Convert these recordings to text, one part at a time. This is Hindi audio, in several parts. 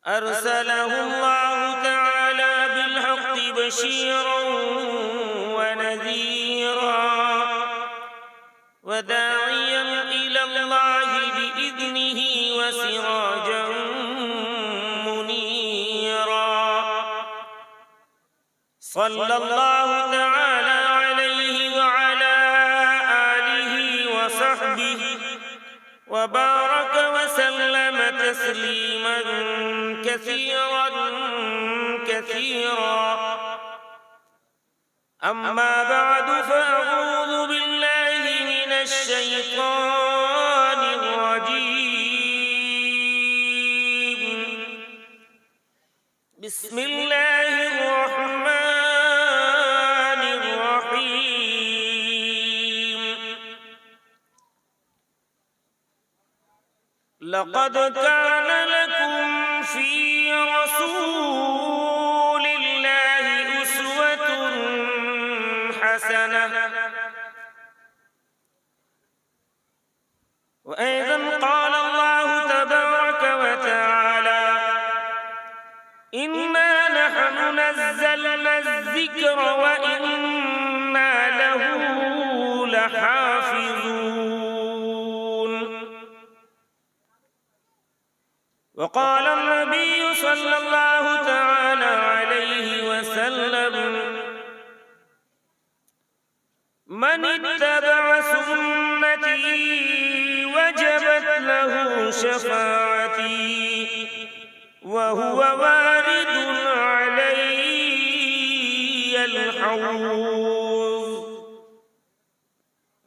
अरसलहुल्लाहु तआला बिलहक़्क़ि बशीरन व नज़ीरा व दाइयन इलल्लाहि बिइज़्निहि व सिराजन मुनीरा। सल्लल्लाहु तआला अलैहि व अला आलिहि व सहबिहि व बारक व सल्लम तस्लीमन कसीरन कसीरा। अम्मा बअद फ़अऊज़ु बिल्लाहि मिनश शैतानिर रजीम। बिस्मिल्लाहिर रहमानिर रहीम। लक़द कान लकुम फ़ी रसूलिल्लाहि उस्वतुन हसनह। व अय्ज़न क़ाल अल्लाहु तबारक व तआला इन्ना नहनु नज़्ज़लना ज़िक्र व इन्ना लहु लहाफ़िज़ून। वक़ाल नबी सल्लल्लाहु तआला अलैहि वसल्लम मन इत्तबअ सुन्नती वजबत लहु शफ़ाअती व हुवा वारिदुन अलैयल हौज़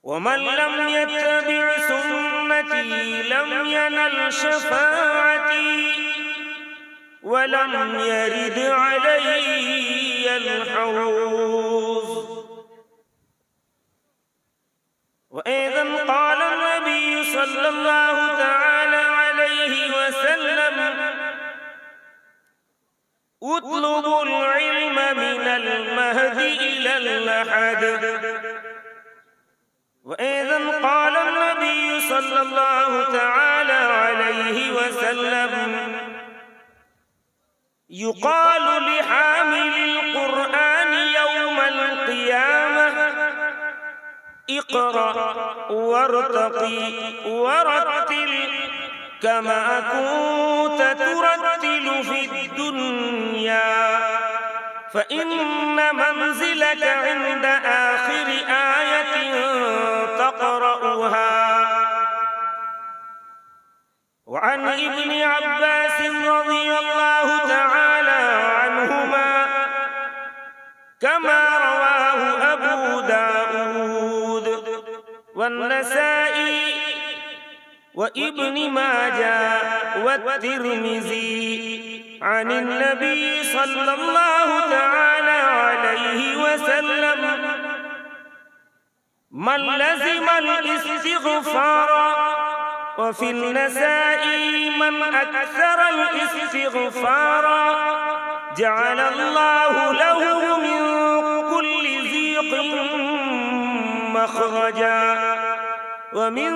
व मन लम यत्तबि' सुन्नती लम यनल शफ़ाअती व लम यरिद अलैयल हौज़। व अय्ज़न क़ाल नबी सल्लल्लाहु तआला अलैहि वसल्लम उत्लुबुल इल्म मिनल महदि इलल लहद। व अय्ज़न क़ाल नबी सल्लल्लाहु तआला अलैहि वसल्लम युक़ालु लिहामिलिल क़ुरआन यौमल क़ियामह इक़रा वरतक़ी वरत्तिल कमा कुन्त तुरत्तिलु फ़िद्दुन्या फ़इन्न मंज़िलक इन्द आख़िरि आयतिन तक़रउहा। व अन इब्न अब्बास रज़ियल्लाहु तआला अन्हुमा कमा रवाहु अबू दाऊद वन्नसाई व इब्न माजा व तिर्मिज़ी अनिन नबी सल्लल्लाहु तआला अलैहि वसल्लम मन लज़िमल इस्तिग़फ़ार व फ़िन नसाई मन अक्सरल इस्तिग़फ़ार जअलल्लाहु लहु मिन कुल्लि ज़ीक़िन मख़रजा व मिन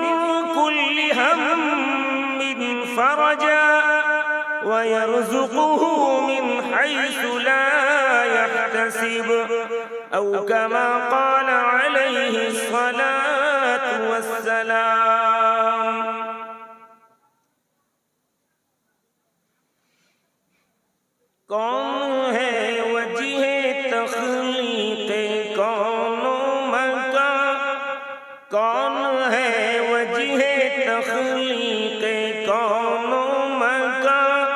कुल्लि हम्मिन फ़रजा व यर्ज़ुक़ुहु मिन हैसु ला यहतसिब औ कमा क़ाल अलैहि स्सलातु वस्सलाम। कौन है वजीहे तख़लीक़े कौनो मकान। कौन है वजीहे तख़लीक़े कौनो मकान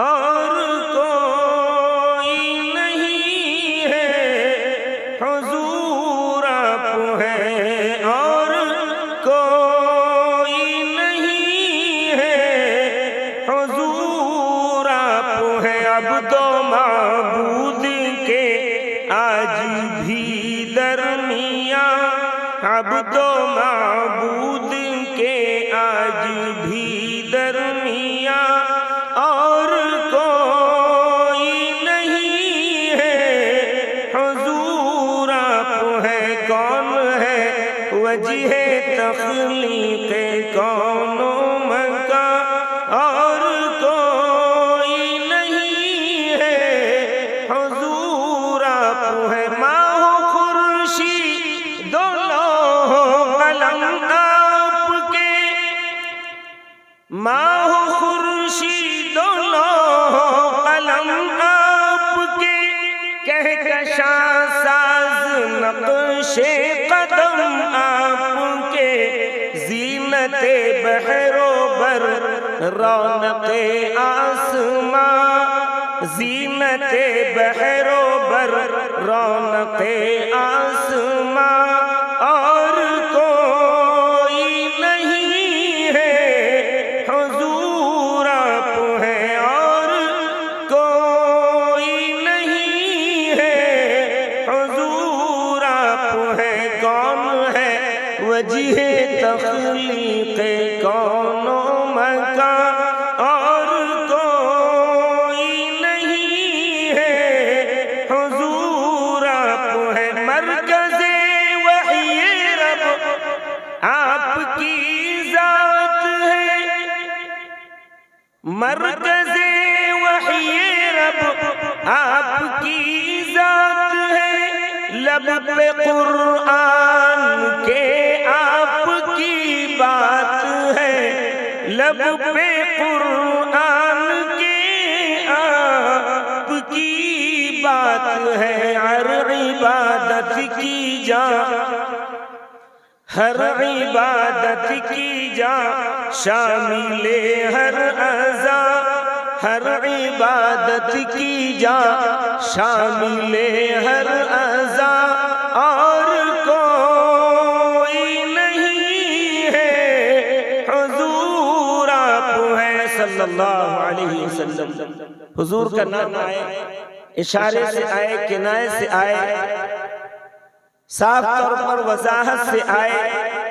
और कोई नहीं है हुज़ूर आप है और कोई नहीं है हुज़ूर आप है। अब तो माबूद के आज भी दरमिया अब तो माबूद के आज भी दरमिया और कोई नहीं है हुज़ूर आप है। कौन है वजीहे तख़लीक़े कौनो मकान और कोई नक्शे कदम आपके, ज़ीनते बहरोबर रौनक़े आसमां, ज़ीनते बहरोबर रौनक़े आसमां। और कोई नहीं है हुज़ूर आप हैं, और कोई नहीं है हुज़ूर आप हैं। कौन है वजीहे तख़लीक़ कौनो मकां, और कोई नहीं है हुज़ूर आप हैं। मरकज़े वही रब आपकी ज़ात है, मरकज़े वही रब आपकी ज़ात है। लब पे क़ुरआन के आपकी बात है, लब पे क़ुरआन के आपकी बात है। हर इबादत की जा, हर इबादत की जा शामिले हर अज़ा, हर इबादत की जा शामिले हर अज़ा। और कोई नहीं है हुज़ूर आप हैं सल्लल्लाहु अलैहि वसल्लम। हुज़ूर का नाम आए, इशारे से आए, किनाए से आए, साफ तौर पर वजाहत से आए,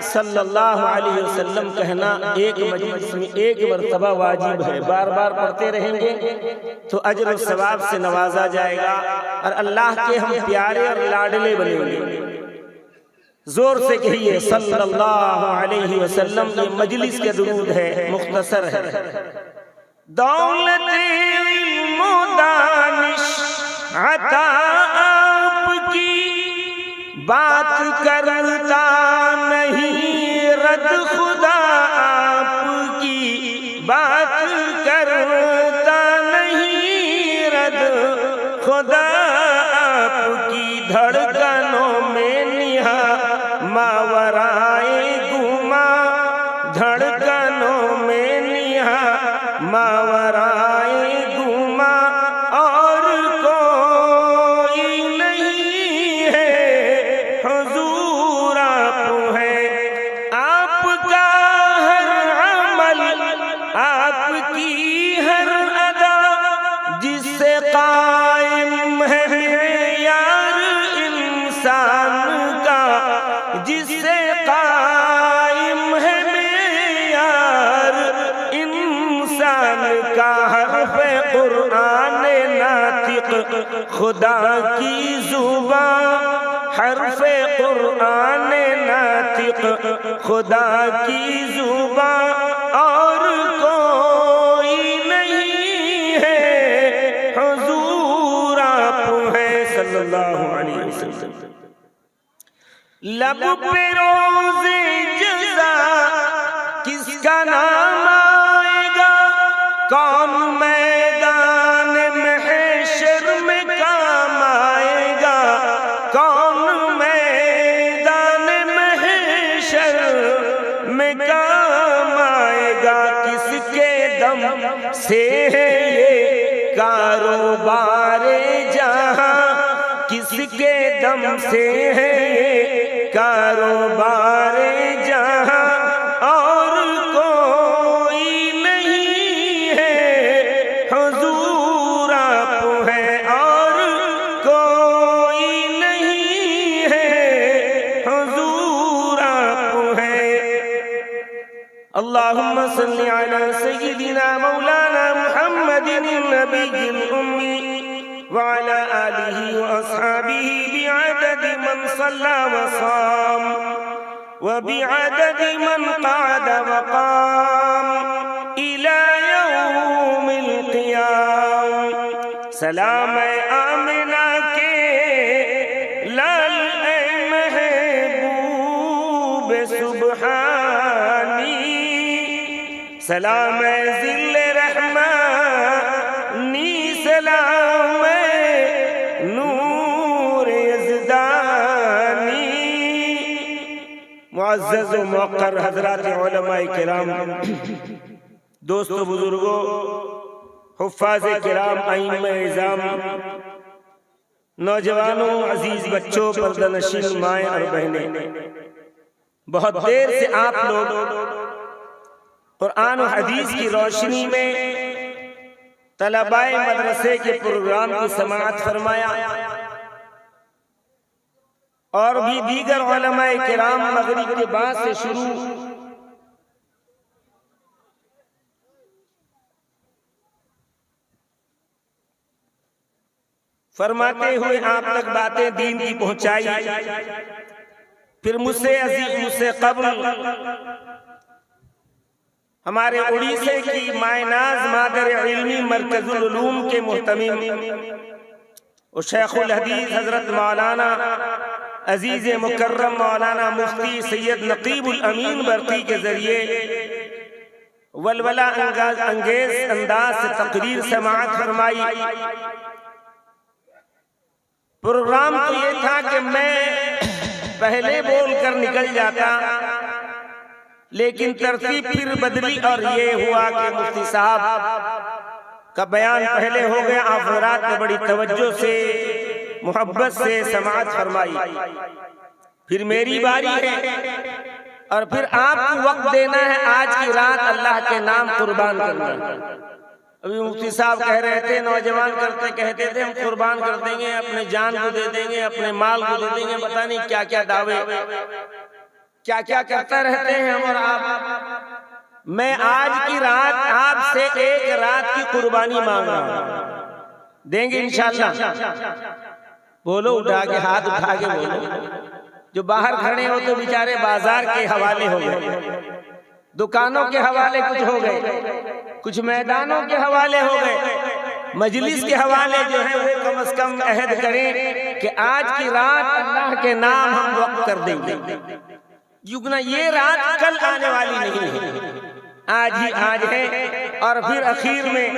सल्लल्लाहु अलैहि वसल्लम कहना एक मजलिस में एक मर्तबा वाजिब है। बार बार पढ़ते रहेंगे तो अजर और सवाब से नवाजा जाएगा और अल्लाह के हम प्यारे और लाडले बनेंगे। जोर से कहिए सल्लल्लाहु अलैहि वसल्लम। ये मजलिस के दुरूद है, मुख्तसर है। दौलत इल्म दानिश अता आपकी, बात करता नहीं रद खुदा आपकी, बात करता नहीं रद खुदा आपकी। धड़कनों में निहा मावराए गुमा, धड़कनों में निहा मावराए गुमा। और कोई नहीं है हुज़ूर आप हैं। आपका हर अमल, आपकी हर अदा, जिससे कायम है यार इंसान का, जिससे कायम है यार इंसान का। हर्फ़े क़ुरआन नातिक़ खुदा की ज़ुबां, हर्फ़े क़ुरआन नातिक़ खुदा की ज़ुबां। और कोई नहीं है हुज़ूर आप हैं सल्लल्लाहु अलैहि वसल्लम। लब पे रोज़े जज़ा किसका नाम आएगा, कौन मैदान महशर में काम आएगा, कौन मैदान महशर में काम आएगा। किसके दम से है ये कारोबार जहां, किसके दम से है ये कारोबार जहां। और कोई नहीं है हुज़ूर आप हैं, और कोई नहीं है हुज़ूर आप हैं। अल्लाहुम्मा सल्लि अला सय्यिदिना मौलाना मुहम्मदिन नबिय्यिल उम्मी व अला आलिहि व अस्हाबिहि बिअदद मन सल्ला व साम व बिअदद मन क़अद व क़ाम इला यौमिल क़ियाम। सलाम आमिना के लाल महबूब सुबहानी, सलाम ज़िल रहमानी, सलाम नूर यज़दानी। मुअज़्ज़ज़ व मुवक़्क़र हज़रात उलमाए किराम, दोस्तों बुजुर्गों, हुफ़्फ़ाज़ किराम, आइम्माए इज़ाम, नौजवानों, अजीज बच्चों, पर्दानशीन माएँ और बहनें, बहुत देर से आप लोग कुरान और हदीस की रोशनी में तलबाए मदरसे के प्रोग्राम की समाअत फरमाया और भी दीगर उलमाए किराम मगरिब के बाद से शुरू फरमाते हुए आप तक बातें दीन की पहुंचाई। फिर मुझसे अजीज, मुझसे कब्ल हमारे उड़ीसे की मायनाज मादर इल्मी मरकजुल उलूम के मुहतमिम और शेखुल हदीस हजरत मौलाना अजीज मुकर्रम मौलाना मुफ्ती सैयद नकीबुल अमीन बरकी के जरिए वलवला अंगेज अंदाज से तकरीर समाअत फरमाई। प्रोग्राम तो ये था कि मैं पहले बोल कर निकल जाता, लेकिन तरतीब फिर बदली और ये हुआ कि मुफ्ती साहब का बयान पहले हो गया। आप हज़रात ने बड़ी तवज्जो से मोहब्बत से समाअत फरमाई। फिर मेरी बारी है और फिर आपको वक्त देना है। आज की रात अल्लाह के नाम कुर्बान करना। अभी मुफ्ती साहब कह रहे थे, नौजवान कहते थे हम कुर्बान कर देंगे, अपने जान को दे देंगे, अपने माल को दे देंगे, पता नहीं क्या क्या दावे क्या क्या करता रहते हैं हम और आप। मैं आज की रात आपसे एक रात की कुर्बानी मांग रहा हूं, देंगे इंशाअल्लाह? बोलो, उठा के हाथ उठा के बोलो। जो बाहर खड़े हो तो बेचारे बाजार के हवाले हो गए, दुकानों के हवाले कुछ हो गए, कुछ मैदानों के हवाले हो गए, मजलिस के हवाले जो है वो कम से कम अहद करें कि आज की रात अल्लाह के नाम हम वक्त कर देंगे। युगना ये रात कल आने वाली नहीं है, आज ही आज है। और फिर आखिर में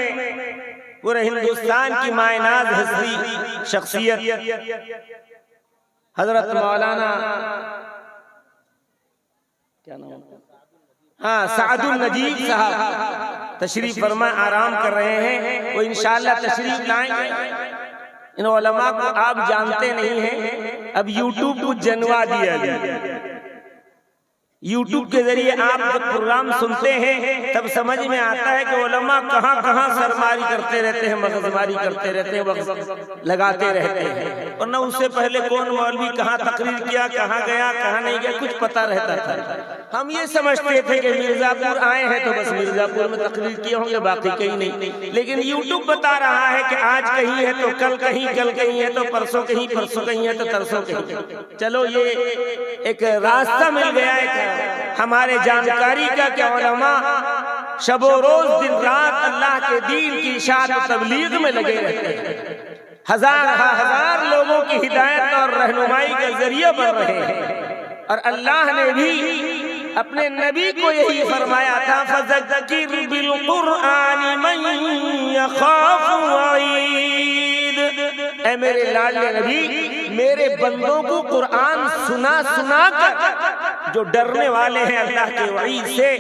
पूरे हिंदुस्तान की मायनाज हस्ती शख्सियत हजरत मौलाना क्या नाम, हाँ, सादुल नजीब साहब तशरीफ फरमा आराम कर रहे हैं। वो इंशाअल्लाह तशरीफ लाएंगे। इन उलमा को आप जानते नहीं हैं, अब यूट्यूब को जनवा दिया गया। यूट्यूब के जरिए आप जब प्रोग्राम सुनते हैं तब समझ में आता है कि उलमा कहाँ कहाँ सरमारी करते रहते हैं, मगजमारी करते रहते हैं, वक्त लगाते रहते हैं। और न उससे पहले कौन मौलवी कहाँ तकरीर किया, कहाँ गया, कहाँ नहीं गया, कुछ पता रहता था। हम ये समझते थे कि मिर्जापुर आए हैं तो बस मिर्जापुर में तकरीर किए होंगे, बाकी कहीं नहीं। लेकिन यूट्यूब बता रहा है कि आज कहीं है तो कल कहीं, कल कहीं है तो परसों कहीं, परसों कहीं है तो तरसों कहीं। चलो ये एक रास्ता मिल गया है हमारे जानकारी का कि उलमा शबो रोज दिन रात अल्लाह के दीन की इशाअत और तबलीग में लगे रहते हैं। हजार लोगों की हिदायत और रहनुमाई का जरिया बन रहे हैं। और अल्लाह ने भी अपने नबी को यही फरमाया था, फज़क्किर बिल कुरआन मन यखाफु वईद। ऐ मेरे लाडले नबी, मेरे बंदों को कुरान सुना सुना कर, जो डरने वाले हैं अल्लाह के वईद से,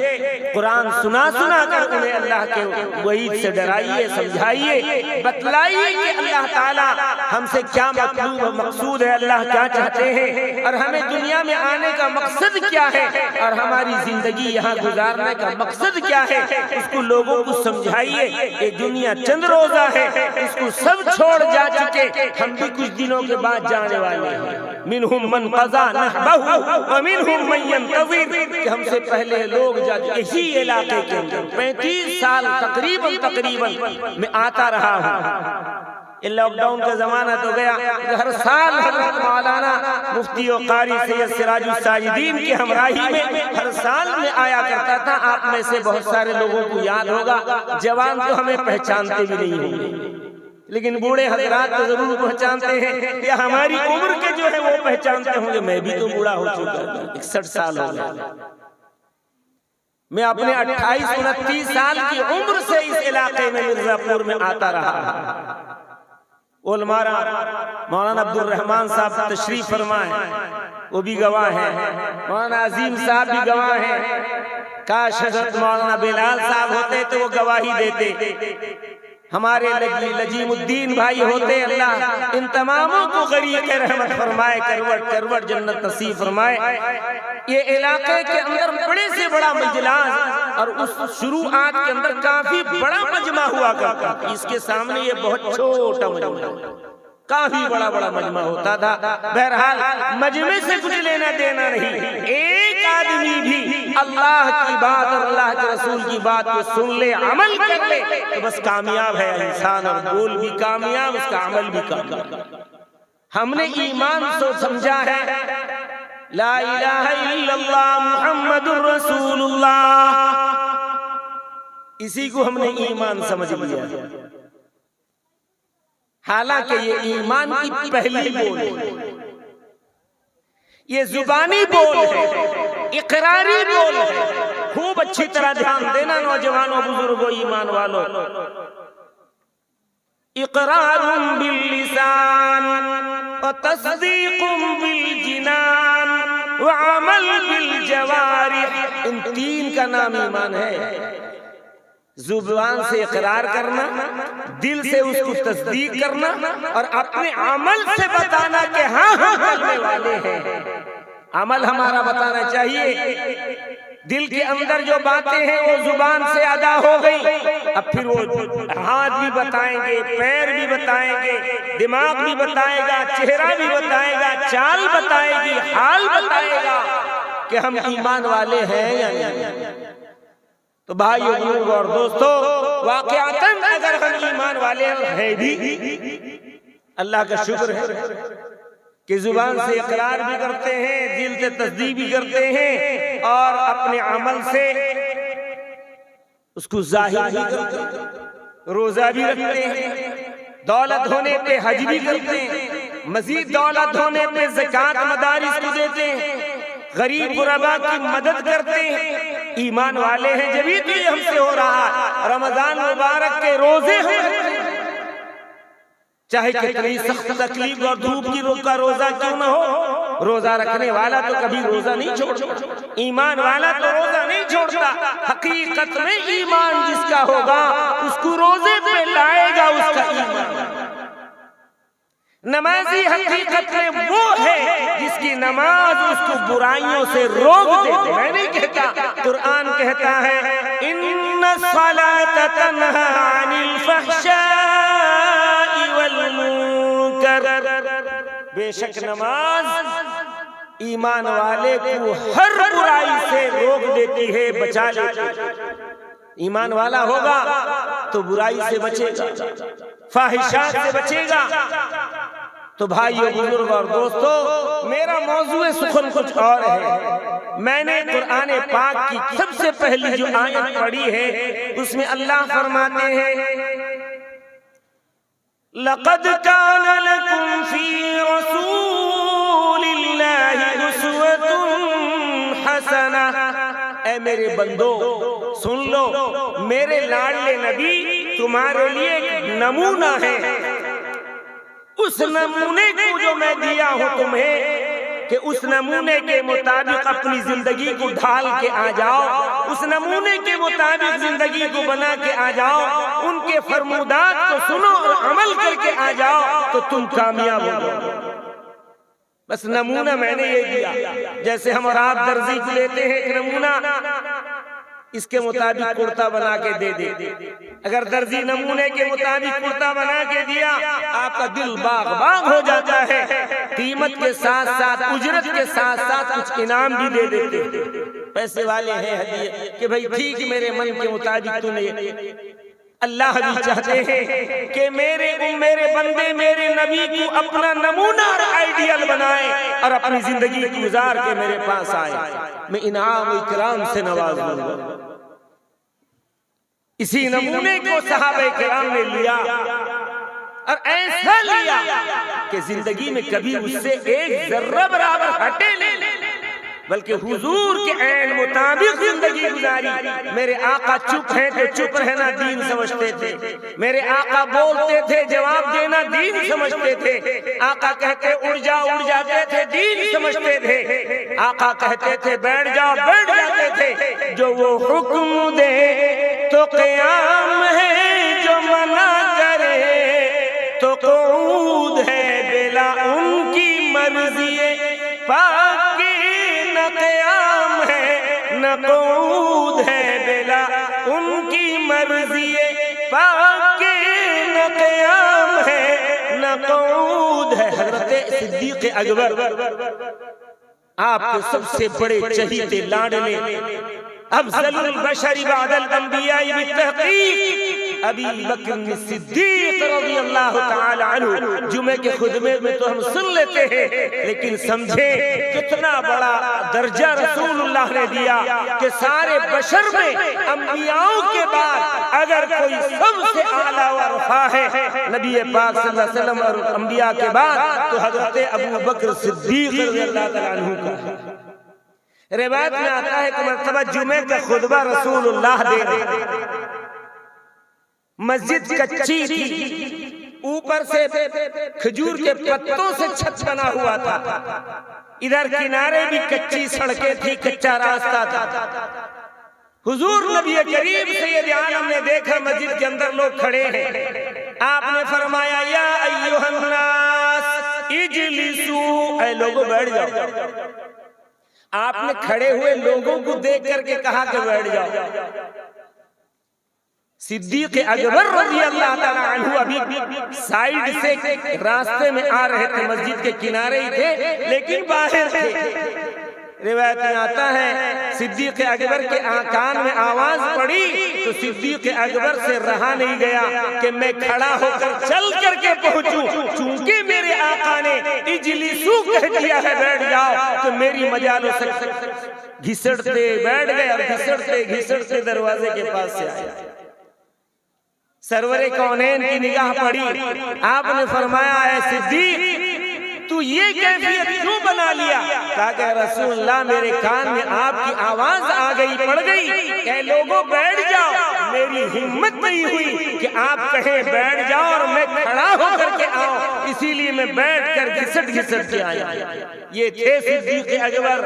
कुरान सुना सुना कर उन्हें अल्लाह के वईद से डराइए, समझाइए, बतलाइए कि अल्लाह ताला हमसे क्या मतलूब और मकसूद है, अल्लाह क्या चाहते हैं और हमें दुनिया में आने का मकसद क्या है और हमारी जिंदगी यहाँ गुजारने का मकसद क्या है। उसको लोगों को समझाइए। ये दुनिया चंद रोजा है, इसको सब छोड़ जा चुके, हम भी कुछ दिनों के बाद जाने वाले हैं। मिनहुम मन क़ज़ा नहबहु व मिनहुम मन यंतज़िर, कि हमसे पहले लोग जा चुके। इसी इलाके के अंदर 35 साल तकरीबन मैं आता रहा हूँ। लॉकडाउन का जमाना तो गया, हर साल हजरत मौलाना मुफ्ती और कारी सैयद सिराजुल साजिदीन की हमराही में हर साल में आया करता था। आप में से बहुत सारे लोगों को याद होगा, जवान तो हमें पहचानते भी नहीं होंगे, लेकिन बूढ़े हजरात तो जरूर पहचानते हैं, या हमारी उम्र के जो है वो पहचानते होंगे। मैं भी तो बूढ़ा हो चुका हूँ, 61 साल हो गया। मैं अपने 28-29 साल की उम्र से इस इलाके में मिर्जापुर में आता रहा। उलमारा मौलाना अब्दुल रहमान साहब तशरीफ फरमाए, वो भी गवाह हैं। मौलाना अजीम साहब भी गवाह हैं। काश हजरत मौलाना बिलाल साहब होते तो वो गवाही देते। हमारे लजीमुद्दीन भाई होते, अल्लाह इन तमामों को गरीक़ रहमत फरमाए, करवट करवट जन्नत नसीब फरमाए। ये इलाके के अंदर बड़े से बड़ा मजलिस और उस शुरुआत के अंदर काफी बड़ा मजमा हुआ करता, इसके सामने ये बहुत छोटा मजमा, काफी बड़ा बड़ा मजमा होता था। बहरहाल मजमे से कुछ लेना देना नहीं, एक आदमी भी अल्लाह की बात और अल्लाह के रसूल की बात को सुन ले, अमल कर ले तो बस कामयाब है इंसान, और बोल भी कामयाब, उसका अमल भी कामयाब। हमने ईमान सोच समझा है, ला इलाहा इल्लल्लाह मुहम्मदुर रसूलुल्लाह, इसी को हमने ईमान समझ लिया। हालांकि ये ईमान की पहली बोल है, ये जुबानी बोल है, इकरारी बोल है। खूब अच्छी तरह ध्यान देना नौजवानों, बुजुर्गों, ईमान वालों। इकरारुम बिल लिसान व तस्दीकुम बिल जिनान व अमल बिल जवारिह, इन तीन का नाम ईमान है। जुबान से इकरार करना, दिल से उसको तस्दीक करना और अपने अमल से बताना कि हाँ हम करने वाले हैं। अमल हमारा बताना चाहिए। दिल के अंदर जो बातें हैं वो जुबान से अदा हो गई, अब फिर वो हाथ भी बताएंगे, पैर भी बताएंगे, दिमाग भी बताएगा, चेहरा भी बताएगा, चाल बताएगी, हाल बताएगा कि हम ईमान वाले हैं या नहीं। तो भाइयों और दोस्तों, वाकयातन अगर हम ईमान वाले हैं भी, अल्लाह का शुक्र है कि जुबान से इकरार भी करते हैं, दिल से तस्दीक भी करते हैं और अपने अमल से उसको जाहिर भी करते हैं। रोजा भी रखते हैं, दौलत होने पे हज भी करते हैं, मजीद दौलत होने पे ज़कात मदारिस को देते हैं, गरीब गुरबा की मदद करते हैं। ईमान वाले हैं, जभी तो ये हमसे हो रहा है। रमजान मुबारक के रोजे हो, चाहे कितनी सख्त तकलीफ और धूप की का रोजा क्यों न हो, रोजा रखने वाला तो कभी रोजा नहीं छोड़ता। ईमान वाला तो रोजा नहीं छोड़ता। हकीकत में ईमान जिसका होगा उसको रोजे पे लाएगा उसका ईमान। नमाजी हकीकत में वो है जिसकी नमाज उसको बुराइयों से रोक दे। मैं नहीं कहता, कुरान कहता है इन्ना सलात तन्हा अनिल फहशाई वल मुनकर, बेशक नमाज ईमान वाले को हर बुराई से रोक देती है, बचा लेती है। ईमान वाला होगा तो बुराई से बचेगा, फाहिशात से बचेगा। तो भाइयों, बुजुर्ग और दोस्तों, मेरा मौजूए सुखन कुछ और है। मैंने कुरान पाक की सबसे पहली जो आयत पढ़ी है उसमें अल्लाह फरमाते हैं, लक़द कान लकुम फी रसूलिल्लाहि उस्वतुन हसना। ऐ मेरे बंदो सुन लो, मेरे लाडले नबी तुम्हारे लिए एक नमूना है। उस नमूने को जो मैं दिया हूं तुम्हें कि उस नमूने के मुताबिक अपनी जिंदगी को ढाल के आ जाओ, उस नमूने के मुताबिक जिंदगी को बना के आ जाओ, उनके फरमूदात को सुनो और अमल करके आ जाओ तो तुम कामयाब हो जाओ। बस नमूना मैंने ये दिया। जैसे हम और आप दर्जी को लेते हैं एक नमूना, इसके मुताबिक कुर्ता बना के दे दे। अगर दर्जी नमूने के मुताबिक कुर्ता बना के दिया, आपका दिल बाग बाग हो जाता है। कीमत के साथ साथ, उजरत के साथ साथ कुछ इनाम भी दे देते। पैसे वाले हैं हदिये कि भाई ठीक मेरे मन के मुताबिक तूने। अल्लाह भी चाहते हैं कि मेरे बंदे मेरे नबी को अपना नमूना और आइडियल बनाए और अपनी जिंदगी गुजार के मेरे पास आए, मैं इनाम इकराम से नवाज दूंगा। इसी नमूने को सहाबा किराम ने लिया और ऐसा लिया कि जिंदगी में कभी उससे एक जर्रा बराबर हटे नहीं। बल्कि हुजूर के ऐन मुताबिक जिंदगी गुजारी। मेरे आका चुप हैं तो चुप रहना दीन समझते थे, मेरे आका बोलते थे जवाब देना दीन समझते थे, आका कहते उड़ जाओ उड़ जाते थे दीन समझते थे, आका कहते थे बैठ जाओ बैठ जाते थे। जो वो हुक्म दे तो क़याम है, जो मना करे तो क़ुऊद है, बेला उनकी मर्ज़ी पाक न क़याम है न क़ुऊद है, बेला उनकी मर्ज़ी पाक न क़याम है न क़ुऊद है। हज़रत सिद्दीक़ अकबर आपके सबसे बड़े चहीते लाडले अफ़ज़लुल बशरी बअदल अंबिया बित्तहक़ीक़ अबी बकर सिद्दीक़ रज़ियल्लाहु तआला अन्हु। जुमे के खुतबे में तो हम सुन लेते हैं, लेकिन समझे कितना बड़ा दर्जा रसूलुल्लाह ने दिया कि सारे बशर में अंबियाओं के बाद अगर कोई सबसे आला व रफ़ा है नबी पाक सल्लल्लाहु अलैहि वसल्लम और अंबिया के बाद तो हज़रत अबू बकर सिद्दीक़ रज़ियल्लाहु तआला अन्हु का है। रिवायत में आता है कि मरतबा जुमे का खुतबा रसूलुल्लाह दे रहे, मस्जिद कच्ची थी, ऊपर से खजूर के पत्तों से छत बना हुआ था, इधर किनारे भी कच्ची सड़कें थी, कच्चा रास्ता था। हुजूर नबी करीम सैयद आलम ने देखा मस्जिद के अंदर लोग खड़े हैं, आपने फरमाया या अय्युहन नास इजलिसू, ऐ लोगों बैठ जाओ। आपने खड़े हुए लोगों को देख करके कहा कि बैठ जाओ। सिद्दीक़ अकबर रज़ियल्लाहु ताला अन्हु अभी साइड से रास्ते में आ रहे थे, मस्जिद के किनारे ही थे लेकिन बाहर थे। रिवायत में आता है सिद्दीक़ अकबर के कान में आवाज पड़ी तो सिद्दीक़ अकबर से रहा नहीं गया कि मैं खड़ा होकर चल करके पहुंचूं, चूंकि मेरे आका ने इजलिसू कह दिया है बैठ जाओ, तो मेरी मजाल हो सकती। घिसड़ते बैठ गए और घिसड़ते घिसड़ते दरवाजे के पास से आए। सरवरे कौनैन की निगाह पड़ी, आपने फरमाया है सिद्दीक़ तू ये कैफियत क्यों बना लिया? कहा कि रसूलुल्लाह मेरे कान में आपकी आवाज आ गई, पड़ गई, कह लोगों बैठ जाओ। मेरी हिम्मत नहीं हुई कि आप कहें बैठ जाओ और मैं खड़ा होकर के आऊं, इसीलिए मैं बैठ कर घिसट घिसट के आया। ये थे सिद्दीक़ अकबर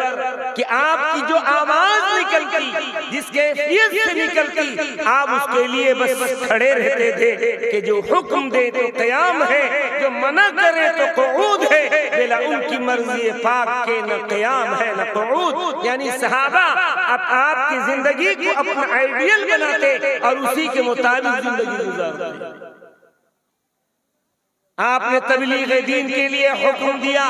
कि आपकी जो आवाज निकलती, जिस कैफियत से निकलती, आप उसके लिए बस खड़े रहते थे कि जो हुक्म दे तो क़याम है, जो मना करे तो क़ुऊद है, बेला उनकी मर्ज़ी पाक के न क़याम है न क़ुऊद। यानी सहाबा अब आपकी जिंदगी को अपना आइडियल बनाते और उसी के मुताबिक जिंदगी गुजारते। आपने तबलीग दीन के लिए हुक्म दिया,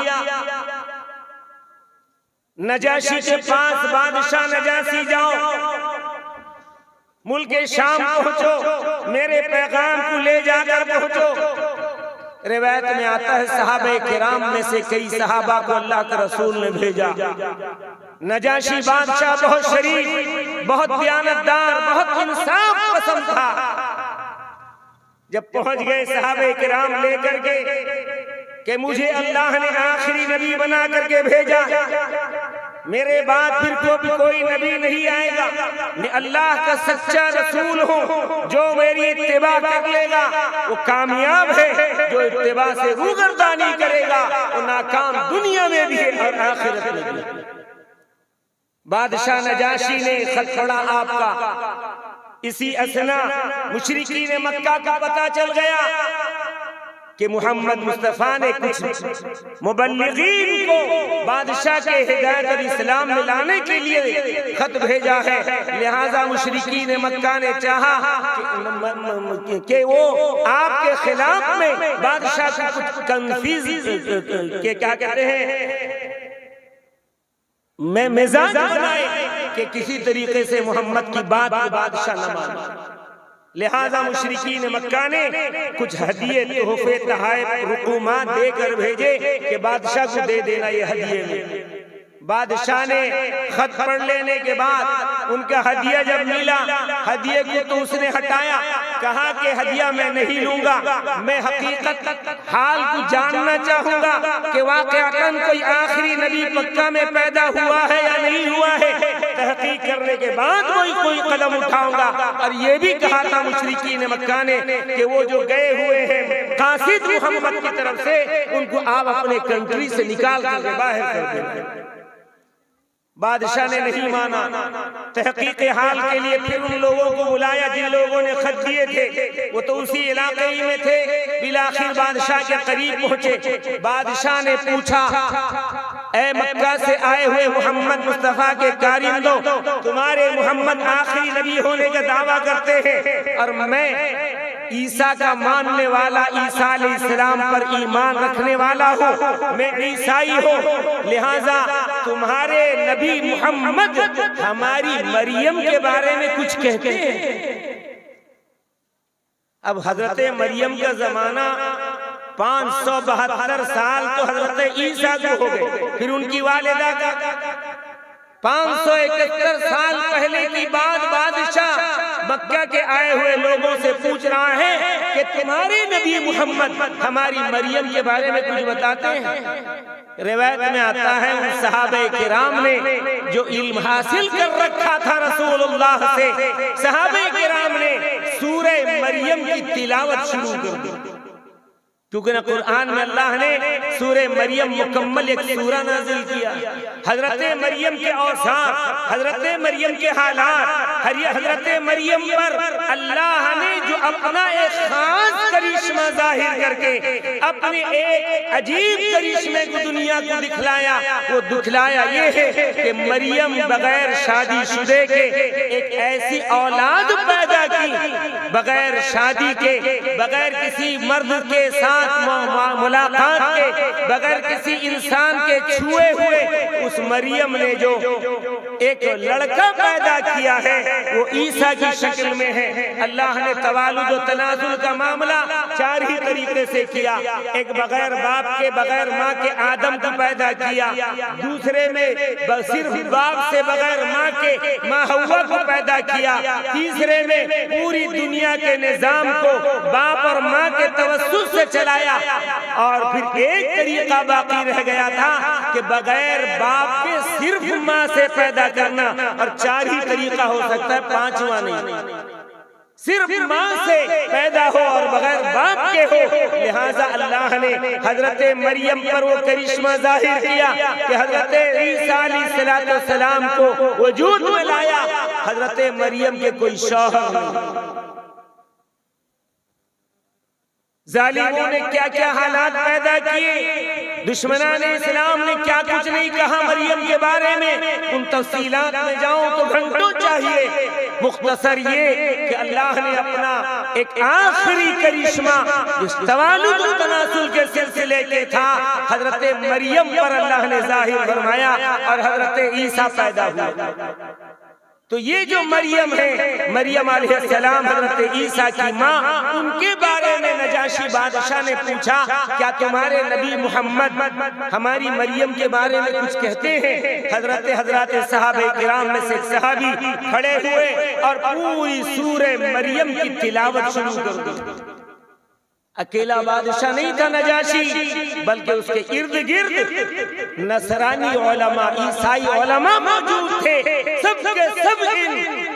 नजाशी के पास बादशाह नजाशी जाओ, मुल्क शाम पहुंचो, मेरे पैगाम को ले जाकर पहुंचो। रिवायत में आता है सहाबा किराम में से कई सहाबा को अल्लाह के रसूल ने भेजा। नजाशी बादशाह बहुत शरीफ, बहुत दयानतदार, बहुत इंसाफ पसंद था। जब पहुंच गए सहाबा किराम लेकर के मुझे अल्लाह ने आखिरी नबी बना करके भेजा, मेरे बाद फिर कोई नबी नहीं आएगा, मैं अल्लाह का सच्चा रसूल हूँ, जो मेरी इत्तिबा कर लेगा वो कामयाब है, जो इत्तिबा से रूगर्दानी करेगा वो नाकाम दुनिया में भी है और आखिरत में भी। बादशाह नजाशी ने खत पढ़ा आपका, इसी असना मुशरिकीन मक्का का पता चल गया कि मोहम्मद मुस्तफ़ा ने कुछ मुबल्लिगीन को बादशाह के हिदायत और इस्लाम में लाने के लिए खत भेजा है। लिहाजा मुशरिकीन मक्का ने चाहा कि वो आपके खिलाफ में बादशाह को कुछ कंफ्यूज के क्या कहते हैं मैं मिजाज बनाए कि किसी तरीके से मोहम्मद की बात को बादशाह न माने। लिहाजा मुशरिकीन मक्का ने कुछ हदिये तोहफे तहाइफ रुकुमात देकर भेजे कि बादशाह को दे देना ये हदिये में। बादशाह ने खत पढ़ लेने के बाद उनका हदिया जब मिला, हदिये को तो उसने हटाया, कहा कि हदिया मैं नहीं लूंगा, मैं हकीकत हाल को जानना चाहूंगा कि वाकईतन कोई आखिरी नबी मक्का में पैदा हुआ है या नहीं हुआ है। तहकीक करने के बाद कोई कदम उठाऊंगा। और ये भी कहा था मुशरिकीन मक्का ने कि वो जो गए हुए हैं कासिद मोहम्मद की तरफ से, उनको आप अपने कंट्री से निकाल कर बाहर कर दें। बादशाह ने नहीं माना। तहकीक हाल के लिए फिर उन लोगों को बुलाया जिन लोगों ने खत दिए थे, वो तो उसी इलाके ही में थे। बिलाखिर बादशाह के करीब पहुंचे। बादशाह ने पूछा, ऐ मक्का से आए हुए मोहम्मद मुस्तफा के कारिंदो, तुम्हारे मोहम्मद आखिरी नबी होने का दावा करते हैं और मैं ईसा का मानने वाला, ईसा अलैहिस्सलाम पर ईमान रखने वाला हूँ, मैं ईसाई हूँ। लिहाजा तुम्हारे नबी मोहम्मद हमारी मरियम के बारे में कुछ कहते हैं। अब हजरत मरियम का जमाना 572 साल तो हजरत ईसा को हो गए, फिर उनकी वालिदा का 571 साल पहले की बात। बादशाह मक्का के आए हुए लोगों से पूछ रहा है कि तुम्हारे नबी मोहम्मद हमारी मरियम के बारे में कुछ बताते हैं। रिवायत में आता है उन सहाबे किराम ने जो इल्म हासिल कर रखा था रसूलुल्लाह से, सहाबे किराम ने सूरह मरियम की तिलावत शुरू कर दी। क्योंकि ना कुरान में अल्लाह ने सूरे मरियम मुकम्मल एक सूरा नाजिल किया। हजरत मरियम के औसाफ, हजरत मरियम के हालात, हजरत मरियम पर अल्लाह ने जो अपना एक खास करिश्मा जाहिर करके अपने एक अजीब करिश्मे को दुनिया को दिखलाया, वो दिखलाया ये है कि मरियम बगैर शादीशुदे के एक ऐसी औलाद पैदा की, बगैर शादी के, बगैर किसी मर्द के साथ मुलाकात के, बगैर किसी इंसान के छुए हुए उस मरियम ने जो एक लड़का पैदा किया है वो ईसा की शक्ल में है। अल्लाह ने तवालुद और तनाजुल का मामला 4 ही तरीके से किया। एक बगैर बाप के, बगैर माँ के आदम को पैदा किया। दूसरे में सिर्फ बाप से बगैर माँ के माँ हव्वा को पैदा किया। तीसरे में पूरी दुनिया के निजाम को बाप और माँ के तवस्सुस से चलाया। और फिर एक तरीका बाकी रह गया था कि बगैर बाप के सिर्फ माँ से पैदा करना, और 4 ही तरीका हो सकता है, 5वां नहीं। सिर्फ माँ से पैदा हो और बगैर बाप के हो। लिहाजा अल्लाह ने हजरत मरियम पर वो करिश्मा जाहिर किया कि हजरत ईसा अलैहिस्सलाम को वजूद में लाया। हजरत मरियम के कोई शौहर नहीं। जालिमों ने क्या क्या हालात पैदा किए, दुश्मनान इस्लाम ने क्या कुछ नहीं कहा मरियम के बारे में। उन तफसीलात में जाऊं तो घंटों चाहिए। मुख्तसर ये कि अल्लाह ने अपना एक आखिरी करिश्मा इस तवालुद और तनासुल के सिलसिले के था, हजरत मरियम पर अल्लाह ने जाहिर फरमाया और हजरत ईसा पैदा हुआ। तो ये जो मरियम है, मरियम अलैहिस्सलाम हजरत ईसा की माँ, उनके बारे में नजाशी बादशाह ने पूछा, क्या तुम्हारे नबी मोहम्मद हमारी मरियम के बारे में कुछ कहते हैं? हजरत सहाबे किराम में से एक सहाबी खड़े हुए और पूरी सूरह मरियम की तिलावत शुरू कर दी। अकेला बादशाह नहीं था नजाशी, बल्कि उसके इर्द गिर्द नसरानी उलमा, ईसाई उलमा मौजूद थे। सबके सब इन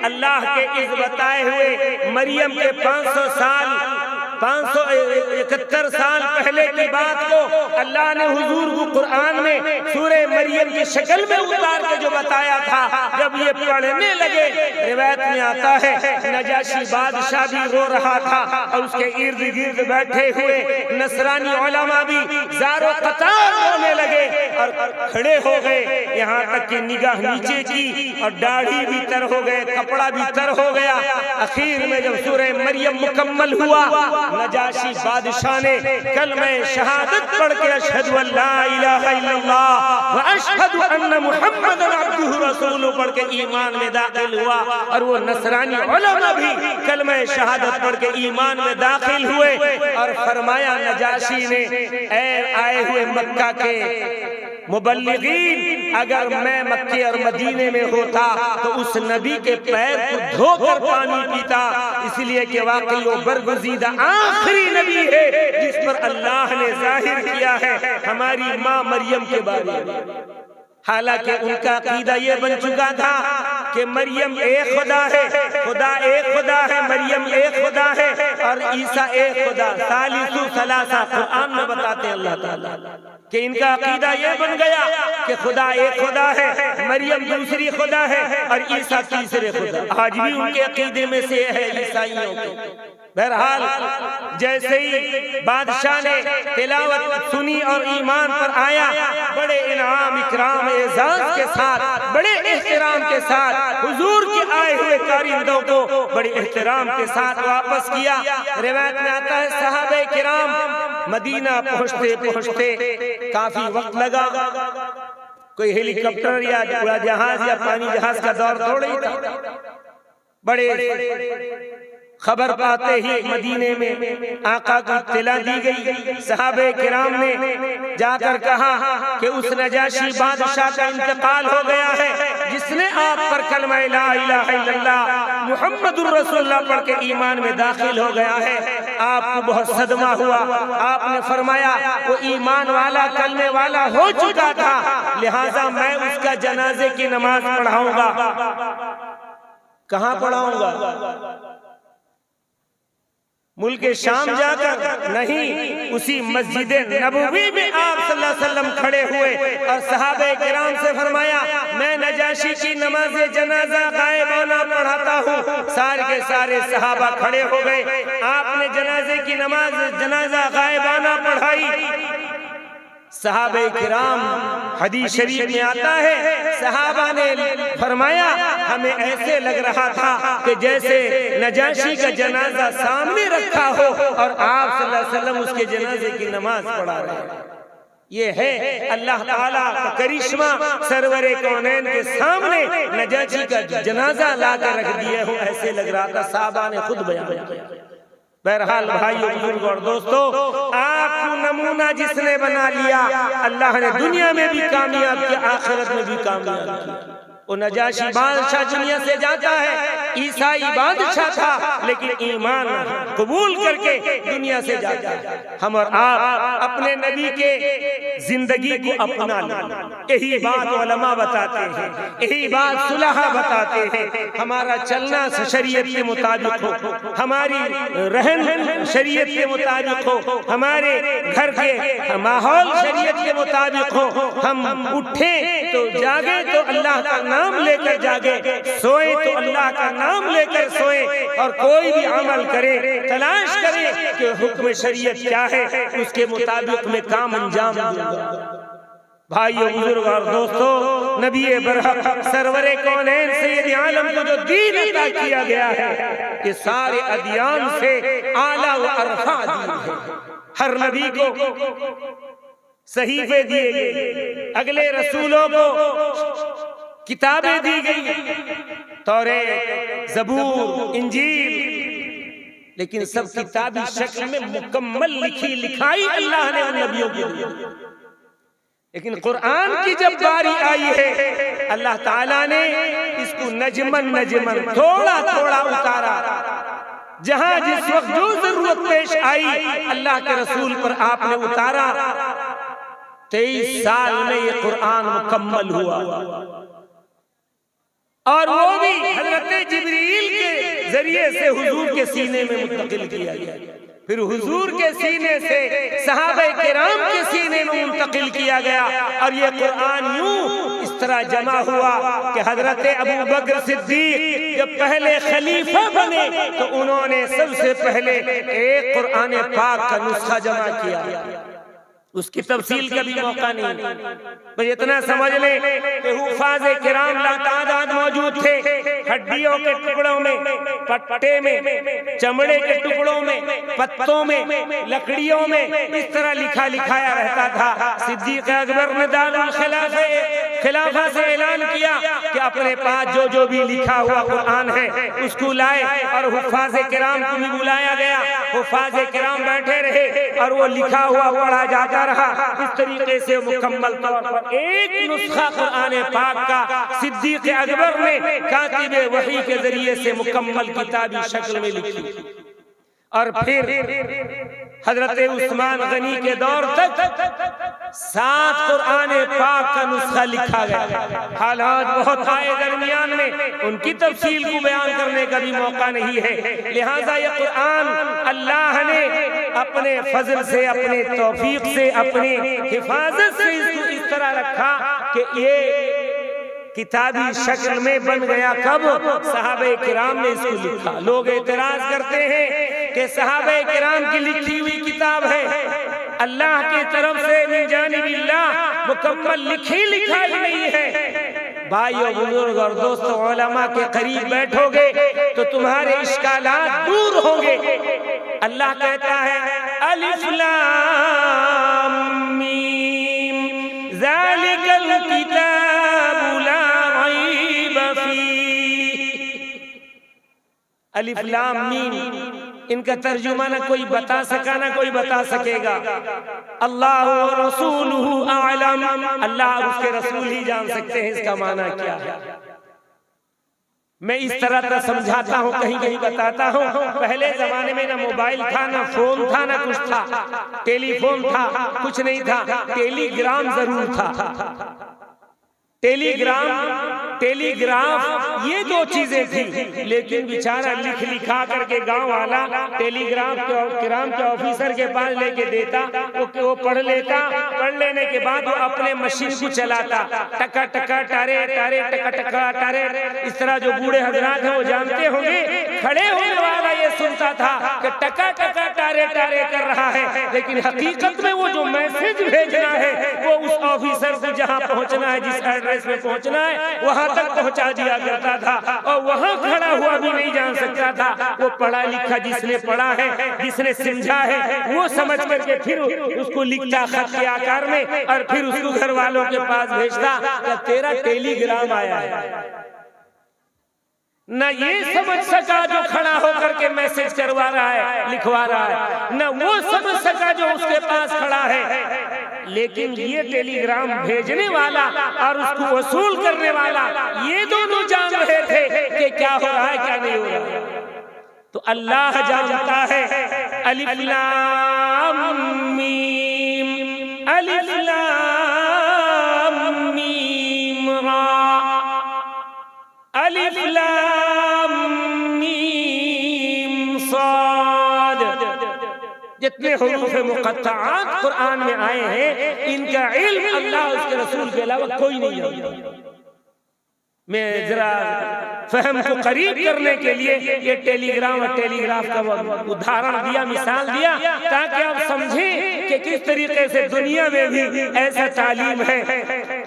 अल्लाह के इस बताए हुए मरियम के 571 साल पहले की बात को अल्लाह ने हुजूर को कुरान में सूरह मरियम की शक्ल में उतार के जो बताया था, जब ये पढ़ने लगे, रिवायत में आता है नजाशी बादशाह भी रो रहा था और उसके इर्द गिर्द बैठे हुए नसरानी उलमा भी ज़ारो कतार रोने लगे और खड़े हो गए। यहाँ तक कि निगाह नीचे की और दाढ़ी भी तर हो गए, कपड़ा भी तर हो गया। आखिर में जब सूरह मरियम मुकम्मल हुआ, नजाशी बादशाह ने कलमे शहादत पढ़ के अशहदु अल्ला इलाहा इल्लल्लाह व अशहदु अन्न मुहम्मदन अब्दुहु रसूलुहु पढ़ के ईमान में दाखिल हुआ। और वो नसरानी उलमा भी कलमे शहादत पढ़ के ईमान में दाखिल हुए। और फरमाया नजाशी ने, ऐ आए हुए मक्का के मुबल्लिगीन, अगर मैं मक्के और मदीने में होता तो उस नबी के पैर को धोकर पानी पीता, इसलिए कि वाकई वो बरगुज़ीदा आखिरी नबी है जिस पर अल्लाह ने जाहिर किया है हमारी माँ मरियम के बारे में। हालांकि उनका अकीदा ये बन चुका था कि मरियम एक खुदा है, खुदा एक खुदा है, मरियम एक खुदा है और ईसा एक खुदा, सालिसु सलासा कुरान में बताते हैं अल्लाह ताला कि इनका अकीदा ये बन गया कि खुदा एक खुदा है, मरियम दूसरी खुदा है और ईसा तीसरे खुदा। आज भी उनके अकीदे में से है ईसाइयों के। बहरहाल जैसे ही बादशाह ने तिलावत सुनी और ईमान पर आया, बड़े इनाम इकराम एजाज के साथ, बड़े एहतराम के साथ हुजूर के आए हुए कारिंदों को बड़े एहतराम के साथ वापस किया। रिवायत में आता है सहाबे किराम मदीना पहुंचते पहुंचते काफी वक्त लगा। कोई हेलीकॉप्टर या उड़ा जहाज या पानी जहाज का दौर थोड़ा ही था। बड़े खबर पाते ही मदीने में आका को इत्तला दी गई। सहाबे किराम ने जाकर कहा कि उस नजाशी बादशाह का इंतकाल हो गया है जिसने आप पर कलमा ला इलाहा इल्लल्लाह मुहम्मदुर रसूलुल्लाह पढ़ के ईमान में दाखिल हो गया है। आपको बहुत सदमा हुआ। आपने फरमाया वो ईमान वाला कलमे वाला हो चुका था, लिहाजा मैं उसका जनाजे की नमाज पढ़ाऊंगा। कहाँ पढ़ाऊंगा? मुल्क शाम जाकर नहीं, उसी मस्जिद नबवी में आप सल्लल्लाहु अलैहि वसल्लम खड़े हुए और सहाबे किराम से फरमाया मैं नजाशी की नमाज जनाजा गायबाना पढ़ाता हूँ। सारे के सारे सहाबा खड़े हो गए। आपने जनाजे की नमाज जनाजा गायबाना पढ़ाई। सहाबे किराम, हदीस शरीफ में आता है सहाबा ने फरमाया हमें ऐसे लग रहा था कि जैसे नजाशी का जनाजा सामने रखा हो और आप सल्लल्लाहु अलैहि वसल्लम उसके जनाजे की नमाज पढ़ा रहे हैं। ये है अल्लाह ताला का करिश्मा, सरवरे कौनैन के सामने नजाशी का जनाजा ला कर रख दिए हो, ऐसे लग रहा था। सहाबा ने खुद बयान किया। बहरहाल भाइयों बुजुर्गों और दोस्तों, आपको नमूना जिसने बना लिया अल्लाह ने दुनिया में भी कामयाब किया, आखिरत में भी कामयाब किया। वो नजाशी बादशाह दुनिया से जाता है, ईसाई बादशाह था लेकिन ईमान कबूल करके दुनिया से जाता है। हम और आप अपने नबी के जिंदगी को अपना लें, यही बात उलमा बताते हैं, यही बात सुलहा बताते हैं। हमारा चलना शरीयत के मुताबिक हो, हमारी रहन शरीयत के मुताबिक हो, हमारे घर के माहौल शरीयत के मुताबिक हो। हम उठे तो जागे तो अल्लाह का नाम लेकर जागे, सोए तो अल्लाह का नाम लेकर सोए, और कोई भी अमल करे तलाश करे कि हुक्म शरीयत क्या है, उसके मुताबिक में काम अंजाम दूंगा। भाइयों बुजुर्ग और दोस्तों, नबी बरहक सरवरे कौनैन सैयद आलम को जो दीन अता किया गया है ये सारे अदियान से आला व अरफा दीन है। हर नबी को सहीफे दिए गए, अगले रसूलों को किताबें दी गई, तौरेत, ज़बूर, इंजील, लेकिन सब किताबी शक्ल में मुकम्मल लिखी लिखाई अल्लाह ने उन नबियों को दी। लेकिन कुरान की जब बारी आई है अल्लाह ताला ने इसको नजमन नजमन थोड़ा थोड़ा उतारा। जहां जिस वक्त जो जरूरत पेश आई अल्लाह के रसूल पर आपने उतारा। 23 साल में ये कुरान मुकम्मल हुआ और वो भी हजरत जिब्रील के जरिए से हुजूर के सीने में मुंतकिल किया गया, फिर हुजूर के सीने से सहाबे किराम के सीने में मुंतकिल किया गया। और ये कुरान यूं इस तरह जमा हुआ कि हजरत अबू बकर सिद्दीक जब पहले खलीफा बने तो उन्होंने सबसे पहले एक कुरान पाक का नुस्खा जमा किया। उसकी तफसील का भी मौका नहीं, बस इतना समझ ले कि हुफ़ाज़े किराम लातादाद मौजूद थे। हड्डियों के टुकड़ों में, पट्टे में, चमड़े के टुकड़ों में, पत्तों में, लकड़ियों में इस तरह लिखा लिखाया रहता था। सिद्दीक़ अकबर ने दारुल खिलाफा से ऐलान किया कि अपने पास जो जो भी लिखा हुआ कुरान है उसको लाए, और हुफ़ाज़े किराम को भी बुलाया गया। हुफ़ाज़े किराम बैठे रहे और वो लिखा हुआ पढ़ा जाता आता रहा। इस तरीके से मुकम्मल तौर पर एक नुस्खा कुरान पाक का सिद्दीक़ अकबर ने कातिब वही के जरिए से मुकम्मल किताबी शक्ल में लिखी। और फिर हजरत उस्मान गनी के दौर तक 7 कुरान पाक का नुस्खा लिखा गया। हालात बहुत आए दरमियान में, उनकी तफसील को बयान करने का भी मौका नहीं है। लिहाजा ये कुरान अल्लाह ने अपने फजल से, अपने तौफीक से, अपने हिफाजत से इसको इस तरह रखा कि ये किताबी शक्ल में बन गया। कब? सहाबे किराम ने इसको लिखा। लोग एतराज करते हैं कि सहाबे किराम की लिखी हुई किताब है, अल्लाह की तरफ से मिन जानिबिल्लाह मुकम्मल लिखी लिखाई नहीं है। भाइयों, बुजुर्ग और दोस्तों, उलमा के करीब बैठोगे तो तुम्हारे इश्कालात दूर होंगे। अल्लाह कहता है अलिफ लाम मीम ज़ालिकल किताबु ला रैब फीह। अलिफ लाम मीम, इनका तर्जुमा ना कोई बता सका ना कोई बता सकेगा। अल्लाह व रसूलुहु आलम, अल्लाह और उसके रसूल ही जान सकते हैं इसका माना क्या है। मैं इस तरह समझाता हूँ, कहीं कहीं बताता हूँ। पहले जमाने में ना मोबाइल था, ना फोन था, ना कुछ था, टेलीफोन था, कुछ नहीं था। टेलीग्राम जरूर था। टेलीग्राफ ये 2 चीजें थी। लेकिन बेचारा लिख लिखा करके गांव वाला टेलीग्राम के ऑफिसर के पास लेके देता, वो पढ़ लेता। पढ़ लेने के बाद वो अपने मशीन को चलाता, टका टका टारे टारे टका टका टारे। इस तरह जो बूढ़े हजरात हैं वो जानते होंगे, खड़े होने वाला ये सुनता था कि टका टका टारे टारे कर रहा है, लेकिन हकीकत में वो जो मैसेज भेजना है वो उस ऑफिसर को जहाँ पहुँचना है, जिस एड्रेस में पहुँचना है, वहाँ तक पहुँचा दिया जाता था। और वहाँ खड़ा हुआ भी नहीं जान सकता था। वो पढ़ा लिखा जिसने पढ़ा है, जिसने समझा है, वो समझ करके फिर उसको लिखता खत के आकार में, और फिर उसको घर वालों के पास भेजता कि तेरा टेलीग्राम आया है। न ये समझ सका जो खड़ा होकर के मैसेज करवा रहा है, लिखवा रहा है, न वो समझ सका जो उसके पास खड़ा है। लेकिन ये टेलीग्राम भेजने वाला और उसको वसूल करने वाला, ये दोनों जान रहे थे कि क्या हो रहा है, क्या नहीं हो रहा है। तो अल्लाह जानता है। अलिफ लाम मीम, अलिफ लाम मीम रा, अलिफ लाम मीम साद। जितने हुरूफ मुक़त्तआत कुरान में आए हैं, इनका इल्म अल्लाह उसके रसूल के अलावा कोई नहीं जानता। मैं जरा फहम को करीब करने के लिए ये टेलीग्राम और टेलीग्राफ का उदाहरण दिया, मिसाल दिया, ताकि आप समझें कि किस तरीके से दुनिया में भी ऐसा तालीम है।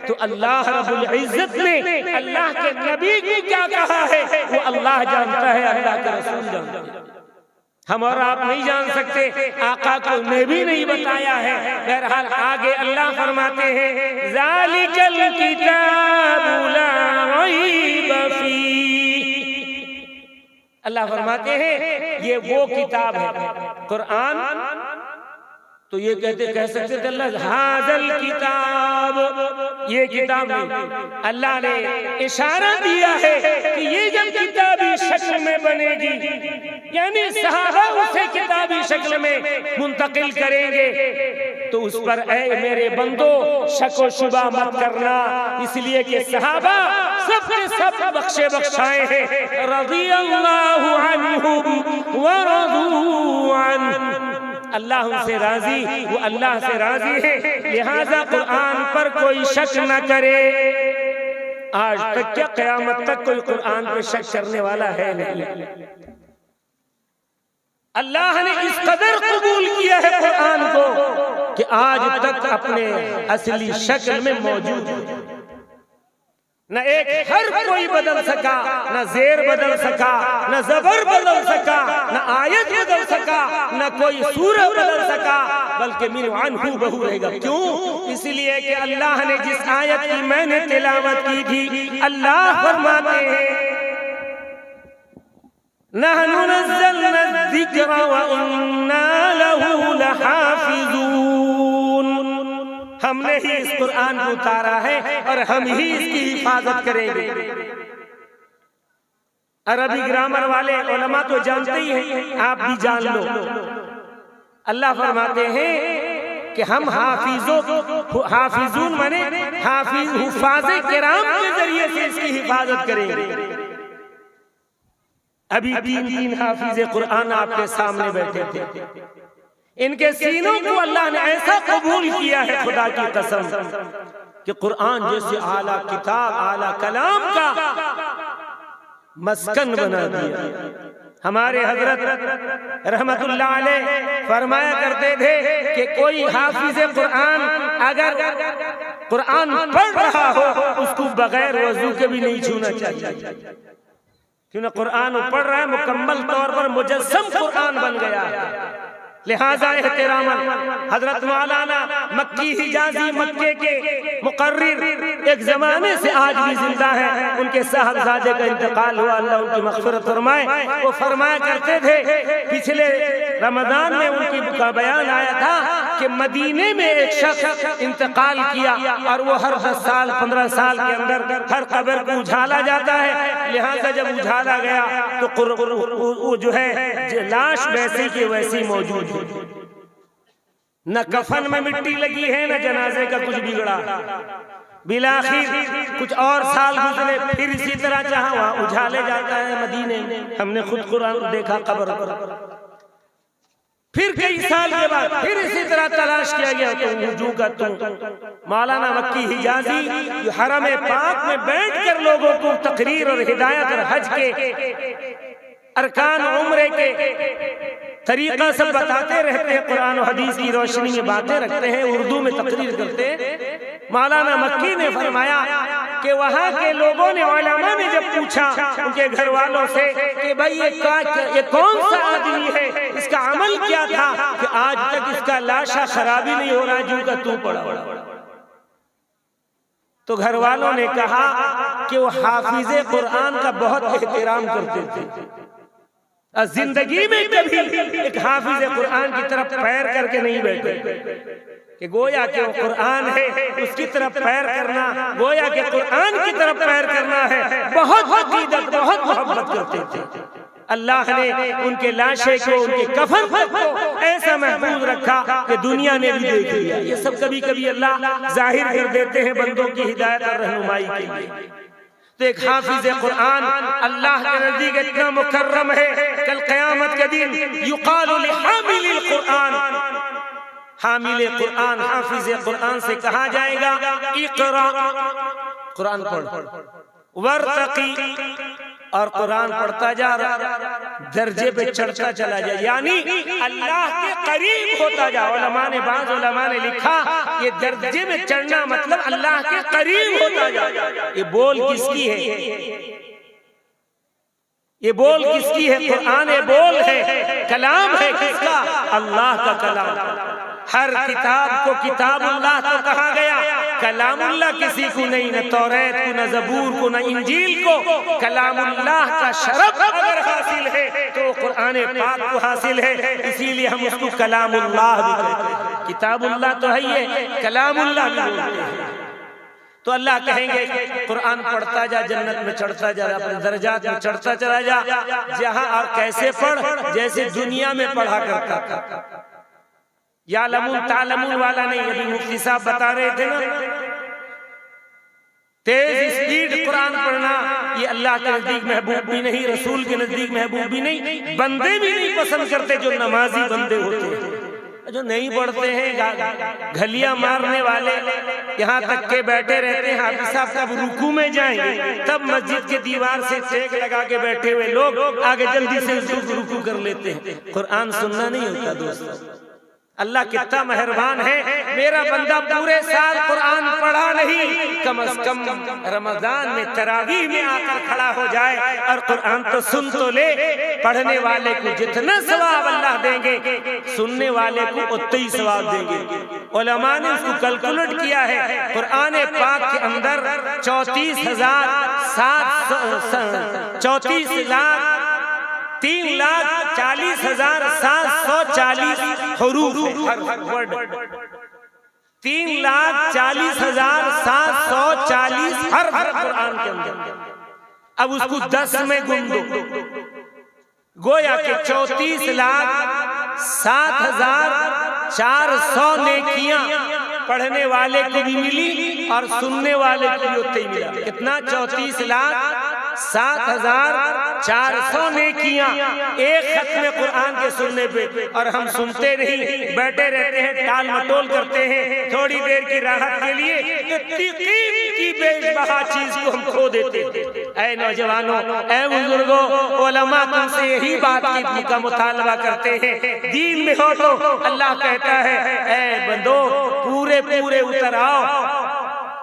तो अल्लाह रब्बुल इज्जत ने अल्लाह के नबी को क्या कहा है वो अल्लाह जानता है, अल्लाह के रसूल जानते हैं। हम और आप नहीं जान सकते, आका को ने भी नहीं बताया है। बहरहाल आगे अल्लाह फरमाते हैं ज़ालिकल किताबु ला रैब फीह। अल्लाह फरमाते हैं ये वो किताब है कुरान। तो ये कह सकते थे अल्लाह हाज़ल किताब, ये किताब नहीं। अल्लाह ने इशारा दिया है कि ये जब किताबी शक्ल में बनेगी, यानी सहाबा उसे किताबी शक्ल में मुंतकिल करेंगे, तो उस पर ऐ मेरे बंदो शक व शुबा मत करना, इसलिए कि सहाबा सब के सब बख्शे बख्शाए हैं। रज़ियल्लाहु अन्हुम व रज़ू अन्हु, अल्लाह उनसे राजी, वो अल्लाह से राजी है। लिहाजा कुरान पर कोई शक न करे। आज तक क्या क़यामत तक कोई कुरान पर शक करने वाला है नहीं। अल्लाह ने इस कदर कबूल किया है कुरान को कि आज तक अपने असली शक्ल में मौजूद है। न एक हर्फ कोई बदल सका, न जेर बदल सका, न जबर बदल सका, न आयत बदल सका, न कोई सूरत बदल सका, बल्कि मिन अन्हु बहू रहेगा। क्यों? इसलिए कि अल्लाह ने जिस आयत की मैंने तिलावत की थी, अल्लाह फरमाते हैं नहनु नज़्ज़लना ज़िक्र व इन्ना लहू लहाफ़िज़ून। हमने ही इस कुरान को उतारा है और हम ही इसकी हिफाजत करेंगे। अरबी ग्रामर वाले उलमा तो जानते ही हैं, आप भी जान लो। अल्लाह फरमाते हैं कि हम हाफिजून माने हाफिज हुफाज़े किराम के जरिए से इसकी हिफाजत करेंगे। अभी 3 हाफिज़े कुरान आपके सामने बैठे थे, इनके सीनों को अल्लाह ने ऐसा कबूल किया है खुदा की कसम कि कुरान जैसे आला किताब, आला कलाम का मस्कन बना दिया। हमारे हजरत रहमतुल्लाह अलैह फरमाया करते थे कि कोई हाफिज़े कुरान अगर कुरान पढ़ रहा हो उसको बगैर वजू के भी नहीं छूना चाहिए, क्योंकि कुरान पढ़ रहा है, मुकम्मल तौर पर मुजस्सम कुरान बन गया है। लिहाजा एहतरामन हजरत मौलाना मक्की हिजाजी मक्के के मुकर्रिर एक जमाने से आज भी जिंदा है, उनके साहबजादे का इंतकाल हुआ, अल्लाह उनकी मग़फ़िरत फरमाए। वो फरमाया करते थे, पिछले रमजान में उनकी का बयान आया था कि मदीने में एक शख्स इंतकाल किया और वो हर 10 साल 15 साल के अंदर हर कब्र को उछाला जाता है। लिहाजा जब उछाला गया तो वो जो है लाश वैसी की वैसी मौजूद है, न कफन में मिट्टी लगी है न जनाजे का कुछ बिगड़ा। बिलाखिर कुछ और साल गुजरे, फिर इसी तरह जहां वहां उछाले जाता है मदीने में। हमने खुद कुरान देखा कब्र पर। फिर कई साल के बाद फिर इसी तरह तलाश किया गया तो वजू का तुम मौलाना मक्की हिजाजी जो हरम पाक में बैठकर लोगों को तकरीर और हिदायत और हज के अरकान उम्रे के तरीका सब बताते रहते हैं, कुरान और हदीस की रोशनी में बातें रखते हैं, उर्दू में तकरीर करते हैं। मौलाना मक्की ने फरमाया कि वहाँ के लोगों ने, उलमा ने जब पूछा उनके घर वालों से कि भाई ये कौन सा आदमी है, इसका अमल क्या था कि आज तक इसका लाशा खराबी नहीं हो रहा, जू का तू पड़ा। तो घर वालों ने कहा कि वो हाफिज़े कुरान का बहुत एहतराम करते थे, जिंदगी में कभी एक हाफिज़े कुरान की तरफ पैर करके नहीं बैठे कि गोया कि वो कुरान है उसकी तरफ पैर करना, गोया कि कुरान की तरफ पैर करना है। बहुत अकीदत, बहुत मोहब्बत करते थे। अल्लाह ने उनके लाशे को, उनके कफन को ऐसा महफूज रखा कि दुनिया ने भी देख लिया। ये सब कभी कभी अल्लाह जाहिर कर देते हैं बंदों की हिदायत और रहनुमाई के लिए। तो एक हाफिज़े कुरान अल्लाह के नजदीक इतना मुकर्रम है, कल क़यामत के दिन युक़ालु लिहामिलिल कुरान, हामिले कुरान हाफिज़े कुरान से कहा जाएगा इक़रा, कुरान पढ़, वर्तक़ी, और कुरान पढ़ता जा रहा दर्जे पे चढ़ता चला जाए, यानी अल्लाह के करीब होता जा। बाज़ उलमा ने लिखा ये दर्जे में चढ़ना मतलब अल्लाह के करीब होता जा। ये बोल किसकी है? ये बोल किसकी है? कुरान ये बोल है, कलाम है किसका? अल्लाह का कलाम। हर किताब को किताबुल्लाह तो कहा गया, कलामुल्लाह किसी को नहीं, न तौरात को, न ज़बूर को, न इंजील को। कलामुल्लाह का शरफ अगर हासिल है तो कुरान पाक को हासिल है, इसीलिए हम उसको कलामुल्लाह भी कहते हैं। किताबुल्लाह तो है ये, कलामुल्लाह भी बोलते हैं। तो अल्लाह कहेंगे कुरान पढ़ता जा, जन्नत में चढ़ता जा, अपने दर्जात में चढ़ता चला जा। जहां और कैसे पढ़, जैसे दुनिया में पढ़ा करता था। या लमुन तालमुन वाला नहीं, अभी मुफ्ती साहब बता रहे थे ना, तेज स्पीड कुरान पढ़ना ये अल्लाह के नजदीक महबूब भी नहीं, रसूल के नजदीक महबूब भी नहीं, बंदे भी नहीं पसंद करते। जो नमाजी बंदे होते हैं, जो नहीं पढ़ते हैं, घलिया मारने वाले, यहाँ तक के बैठे रहते हैं। हाफिज साहब कब रुकू में जाएंगे तब मस्जिद के दीवार से टेक लगा के बैठे हुए लोग आगे जल्दी से रुकू कर लेते हैं। कुरान सुनना नहीं होता दोस्तों। अल्लाह कितना मेहरबान है, मेरा बंदा पूरे साल कुरान पढ़ा नहीं, कम से कम रमजान में तरावीह में आकर खड़ा हो जाए और कुरान तो सुन तो ले। पढ़ने वाले को जितना सवाब अल्लाह देंगे, सुनने वाले को उतना ही सवाब देंगे। उलमा ने उसको कैलकुलेट किया है, कुरान पाक के अंदर 34,40,740 हरूफ हर वर्ड। 3,40,740 हर कुरान के अंदर। अब उसको 10 में गुण दो, गोया के 34,07,400 नेकियां पढ़ने वाले को भी मिली और सुनने वाले को भी उतना ही मिला। कितना? 34,07,400 नेकियां एक खत्म कुरान के सुनने पे। और हम सुनते नहीं, बैठे रहते हैं, टाल मटोल करते हैं थोड़ी देर की राहत के लिए। इतनी कीमती बेशबहा चीज को हम खो देते हैं। ऐ नौजवानों, ऐ बुजुर्गों, उलमा तुमसे यही बात का मुतालबा करते हैं। दीन में हो तो अल्लाह कहता है, ऐ बंदो पूरे पूरे उतर आओ,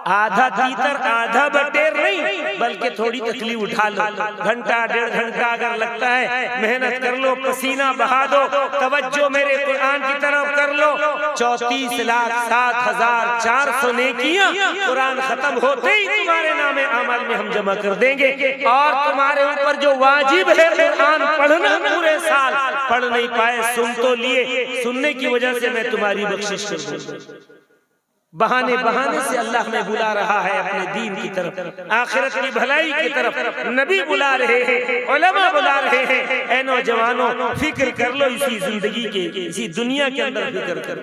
आधा तीतर आधा बटेर नहीं, बल्कि थोड़ी तकलीफ उठा लो। घंटा 1.5 घंटा अगर लगता है मेहनत कर लो, पसीना बहा दो, तवज्जो मेरे कुरान की तरफ कर लो। 34,07,400 नेकियां कुरान खत्म होते ही तुम्हारे नामे अमल में हम जमा कर देंगे। और तुम्हारे ऊपर जो वाजिब है कुरान पढ़ना, पूरे साल पढ़ नहीं पाए, सुन तो लिए, सुनने की वजह से मैं तुम्हारी बख्शिश कर दूंगा। बहाने बहाने से अल्लाह में बुला रहा है अपने दीन की तरफ, आखिरत की भलाई की तरफ। नबी बुला रहे हैं, उलमा बुला रहे हैं। ऐ नौजवानों, फिक्र कर लो इसी जिंदगी के, इसी दुनिया के अंदर फिक्र कर।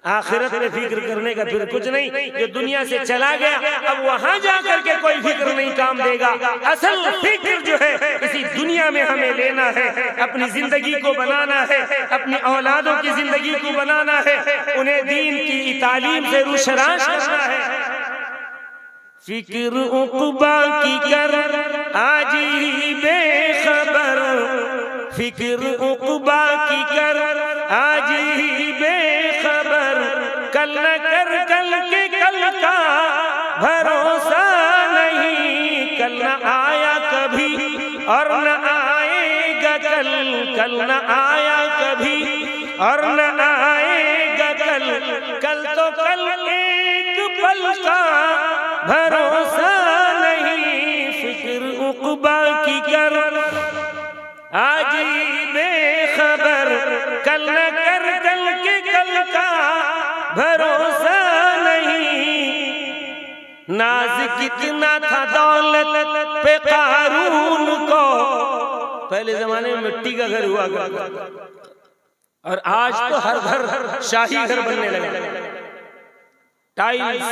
आखिरत में फिक्र करने का फिर कुछ नहीं। जो दुनिया से चला गया, अब वहां जाकर के कोई फिक्र नहीं काम देगा। असल फिक्र जो है इसी दुनिया में हमें लेना है, अपनी जिंदगी को बनाना है, अपनी औलादों की जिंदगी को बनाना है, उन्हें दीन की तालीम से रुशराश करना है। फिक्र उक़बा की कर आज ही बेखबर, फिक्र उक़बा की कर आज ही बेखबर, कल न कर कल के कल का भरोसा नहीं, कल न आया कभी और न आएगा कल, कल न आया कभी और न आएगा कल, कल तो कल एक पल का भरोसा नहीं। फिक्र उक़बा की कर आज ही बेखबर, कल न कर कल के कल का भरोसा नहीं। नाज कितना था दौलत पे कारून को, पहले जमाने में मिट्टी का घर हुआ करता, और आज तो हर घर शाही घर बनने लगा। टाइल्स,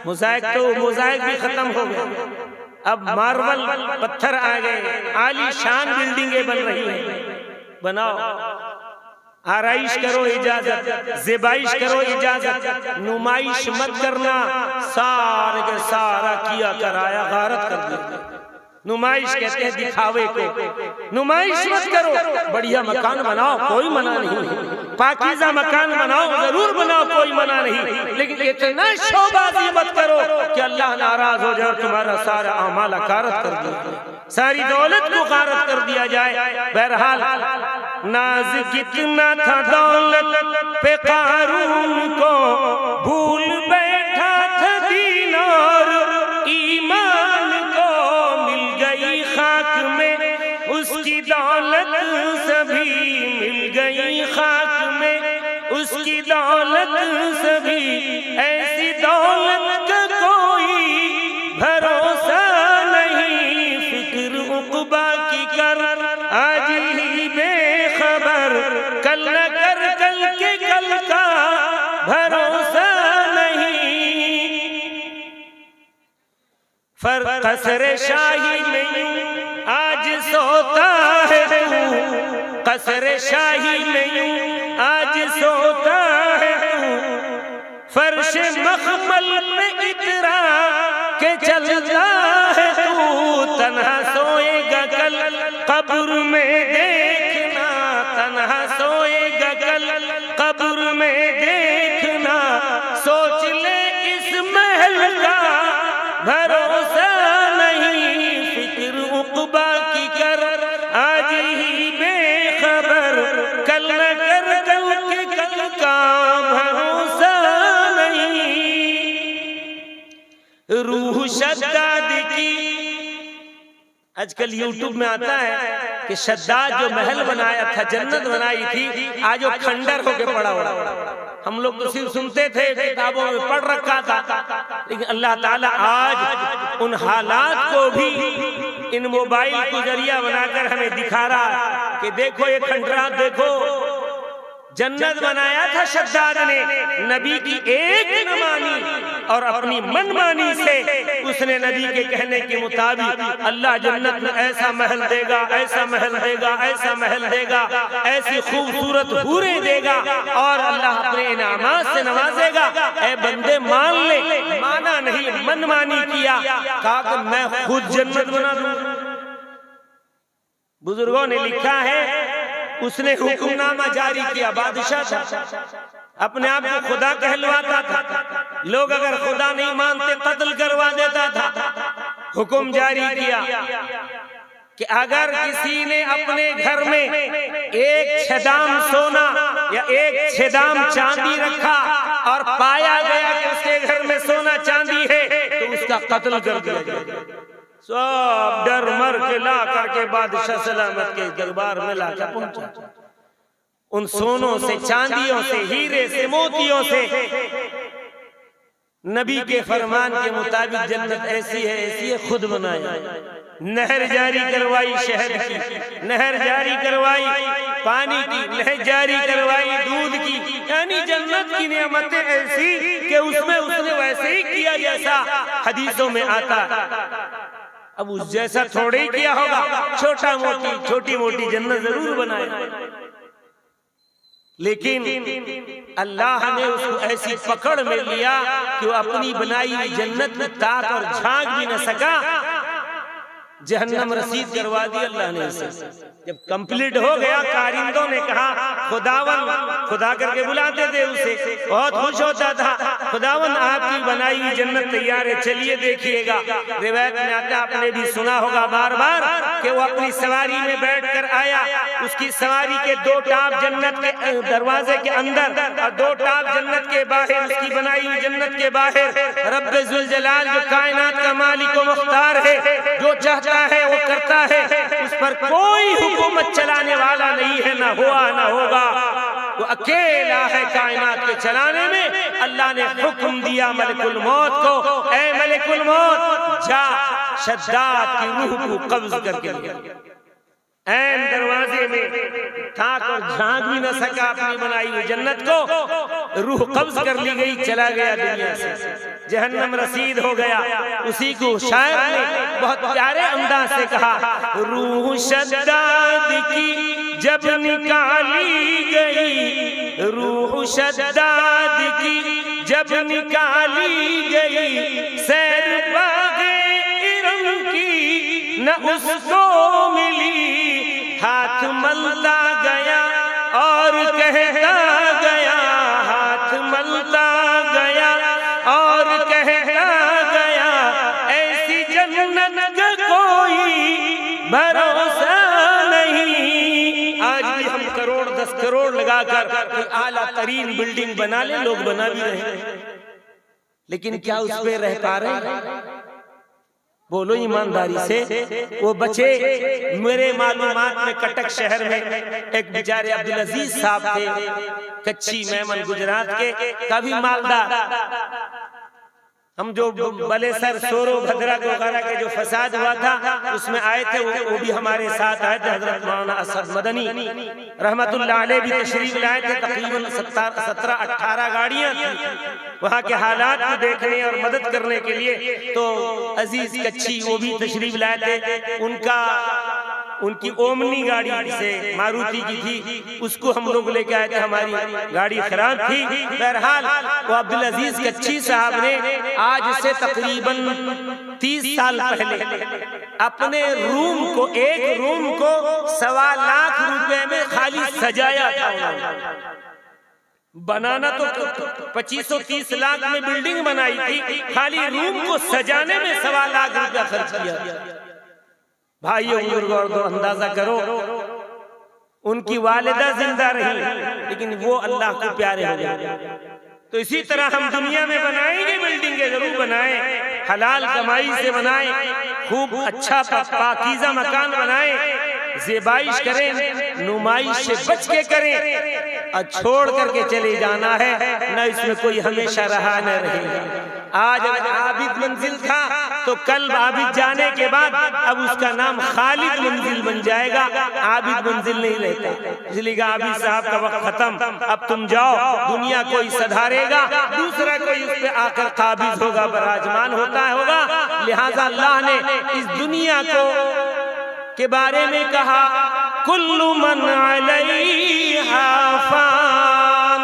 मोज़ाइक, तो मोज़ाइक भी खत्म हो गया, अब मार्बल पत्थर आ गए, आलीशान बिल्डिंगें बन रही हैं। बनाओ, आराइश करो इजाजत, ज़ेबाइश करो इजाजत, नुमाइश मत करना। सारे के सारा किया कराया गारत कर दिया। नुमाइश कहते हैं दिखावे को, नुमाइश मत करो। बढ़िया मकान बनाओ, कोई मना नहीं, पाकीज़ा मकान बनाओ, जरूर बनाओ, कोई मना नहीं, लेकिन इतना शोबाजी मत करो कि अल्लाह नाराज हो जाए और तुम्हारा सारा अमाल गारत कर दिया, सारी दौलत को गारत कर दिया जाए। बहरहाल, नाज कितना था दौलत पे कारून को, भूल बैठा था दीन और ईमान को, मिल गई खाक में उसकी दौलत सभी, मिल गई खाक में उसकी दौलत सभी, ऐसी दौलत का कोई भरोसा नहीं। फिक्र उक़बा की कर आज ही बेखबर, कल न कर कल के कल का भरोसा नहीं। कसरे शाही में आज सोता है तू, कसरे शाही में आज सोता है तू, फर्श मखमल पे इतरा के चलता है तू, तन्हा सोएगा कल कब्र में देखना, तन्हा सोएगा कल कब्र में देखना, सोच ले इस महल का भरोसा नहीं। फिक्र उक़बा की कर आज ही बेखबर, कल न कर कल के कल का भरोसा नहीं। रूह शद्दाद की, आजकल यूट्यूब में आता है कि शद्दाद जो महल बनाया था, जन्नत बनाई थी, आज वो खंडर होके पड़ा हुआ। हम लोग तो सिर्फ सुनते थे, किताबों में पढ़ रखा था, लेकिन अल्लाह ताला आज उन हालात को भी इन मोबाइल को जरिया बनाकर हमें दिखा रहा कि देखो ये खंडरात, देखो जन्नत बनाया था शद्दाद ने, नबी की एक न मानी और अपनी मनमानी से उसने नबी के कहने के मुताबिक अल्लाह जन्नत में ऐसा महल देगा, ऐसा महल देगा, ऐसा महल देगा, ऐसी खूबसूरत हूरें देगा और अल्लाह अपने इनामात से नवाजेगा। ऐ बंदे मान ले, माना नहीं, मनमानी किया, कहा कि मैं खुद जन्नत बना दूं। बुजुर्गों ने लिखा है उसने हुक्मनामा जारी किया, बादशाह था, अपने आप को खुदा कहलवाता था, लोग अगर खुदा नहीं मानते कत्ल करवा देता था। हुक्म जारी किया कि अगर किसी ने अपने घर में एक छदाम सोना या एक छदाम चांदी रखा और पाया गया कि उसके घर में सोना चांदी है तो उसका कत्ल कर दिया जाए। सब डर मर के ला करके बादशाह सलामत के दरबार में लाकर पहुंचा। उन सोनों से, चांदियों से, हीरे से, मोतियों से नबी के फरमान के मुताबिक जन्नत ऐसी है, ऐसी है, खुद बनाया। नहर जारी करवाई शहद की, नहर जारी करवाई पानी की, नहर जारी करवाई दूध की, यानी जन्नत की नेमतें ऐसी कि उसमें उसने वैसे ही किया जैसा हदीसों में आता। अब उस जैसा थोड़े ही किया होगा, छोटी मोटी जन्नत जरूर बनाया, लेकिन अल्लाह ने उसको ऐसी पकड़ में लिया कि वो अपनी बनाई हुई जन्नत में ताक और झांक भी न सका, जहन्नम रसीद करवा दी अल्लाह ने इसे। जब कंप्लीट हो गया, कारिंदों ने कहा खुदावन, खुदा करके बुलाते थे उसे, बहुत खुश होता था, खुदावन आपकी बनाई हुई जन्नत तैयार है, चलिए देखिएगा। रिवायत में आता, आपने भी सुना होगा बार बार कि वो अपनी सवारी में बैठकर आया, उसकी सवारी के दो टाप जन्नत के दरवाजे के अंदर और दो टाप जन्नत के बाहर, उसकी बनाई हुई जन्नत के बाहर रब्बे जुल जलाल जो कायनात का मालिक व मुख्तार है, जो चाहता है वो करता है, उस पर कोई हुकूमत चलाने वाला नहीं है, ना हुआ ना होगा, वो अकेला है कायनात के चलाने में। अल्लाह ने हुक्म दिया मलकुल मौत को, ऐ मलकुल मौत जा शद्दाद की रूह को कब्ज करके ले। ऐन दरवाजे में ताक और झांक भी न सका अपनी बनाई हुई जन्नत को, रूह कब्ज कर ली गई, चला गया दुनिया से, जहन्नम रसीद हो गया। उसी को शायर ने बहुत प्यारे अंदाज से कहा, रूह शद्दाद की जब निकाली गई, रूह शद्दाद की जब निकाली गई, सैर बागे इरम की न उसको मिली, हाथ मलता गया और कहता गया, हाथ मलता गया और कहता गया, ऐसी जन्नत का कोई भरोसा नहीं। आज भी हम करोड़ 10 करोड़ लगाकर कोई आला तरीन बिल्डिंग बना ले, लोग बना भी रहे हैं, लेकिन क्या उस पे रह पा रहे हैं? बोलो ईमानदारी से। वो बचे, मेरे मालूमात में कटक शहर में एक बेचारे अब्दुल अजीज साहब थे, कच्ची मेमन गुजरात के, कभी मालदार। हम जो बलेसर सोरो भद्रा वगैरह के जो फसाद हुआ था उसमें आए थे, वो भी हमारे साथ आए थे। हजरत मौलाना असद मदनी रहमतुल्लाह अलैह भी तशरीफ लाए थे। तकरीबन 17-18 गाड़ियां थी वहाँ के हालात को देखने और मदद करने के लिए। तो अजीज कच्ची वो भी तशरीफ लाए थे। उनकी ओमनी गाड़ी से मारुति की थी, उसको हम लोग लेके आए थे, हमारी गाड़ी खराब थी। बहरहाल वो अब्दुल अजीज कच्ची साहब ने आज से तकरीबन 30 साल पहले अपने रूम को, एक रूम को 1.25 लाख रुपए में खाली सजाया था। बनाना तो 25-30 लाख में बिल्डिंग बनाई थी, खाली रूम को सजाने में 1.25 लाख रुपया खर्च किया। भाइयों बुजुर्गों, तो अंदाजा करो, उनकी वालिदा जिंदा रही लेकिन वो अल्लाह को प्यारे हो गए। तो इसी तरह हम दुनिया में बनाएंगे बिल्डिंगें, जरूर बनाएं, हलाल कमाई से बनाएं, खूब अच्छा पाकीज़ा मकान बनाएं, ज़ेबाइश करें, नुमाइश से बच के करें और छोड़ करके चले जाना है, न इसमें कोई हमेशा रहा न रहेगा। आज अगर आबिद मंजिल था तो कल आबिद जाने के बाद अब उसका नाम खालिद मंजिल बन जाएगा, आबिद मंजिल नहीं रहता। इसलिए आबिद साहब का वक्त खत्म, अब तुम जाओ, दुनिया कोई सधारेगा, दूसरा कोई उस पे आकर काबिज होगा, बराजमान होगा। लिहाजा अल्लाह ने इस दुनिया को के बारे में कहा, कुल्लु मन अलैहा फान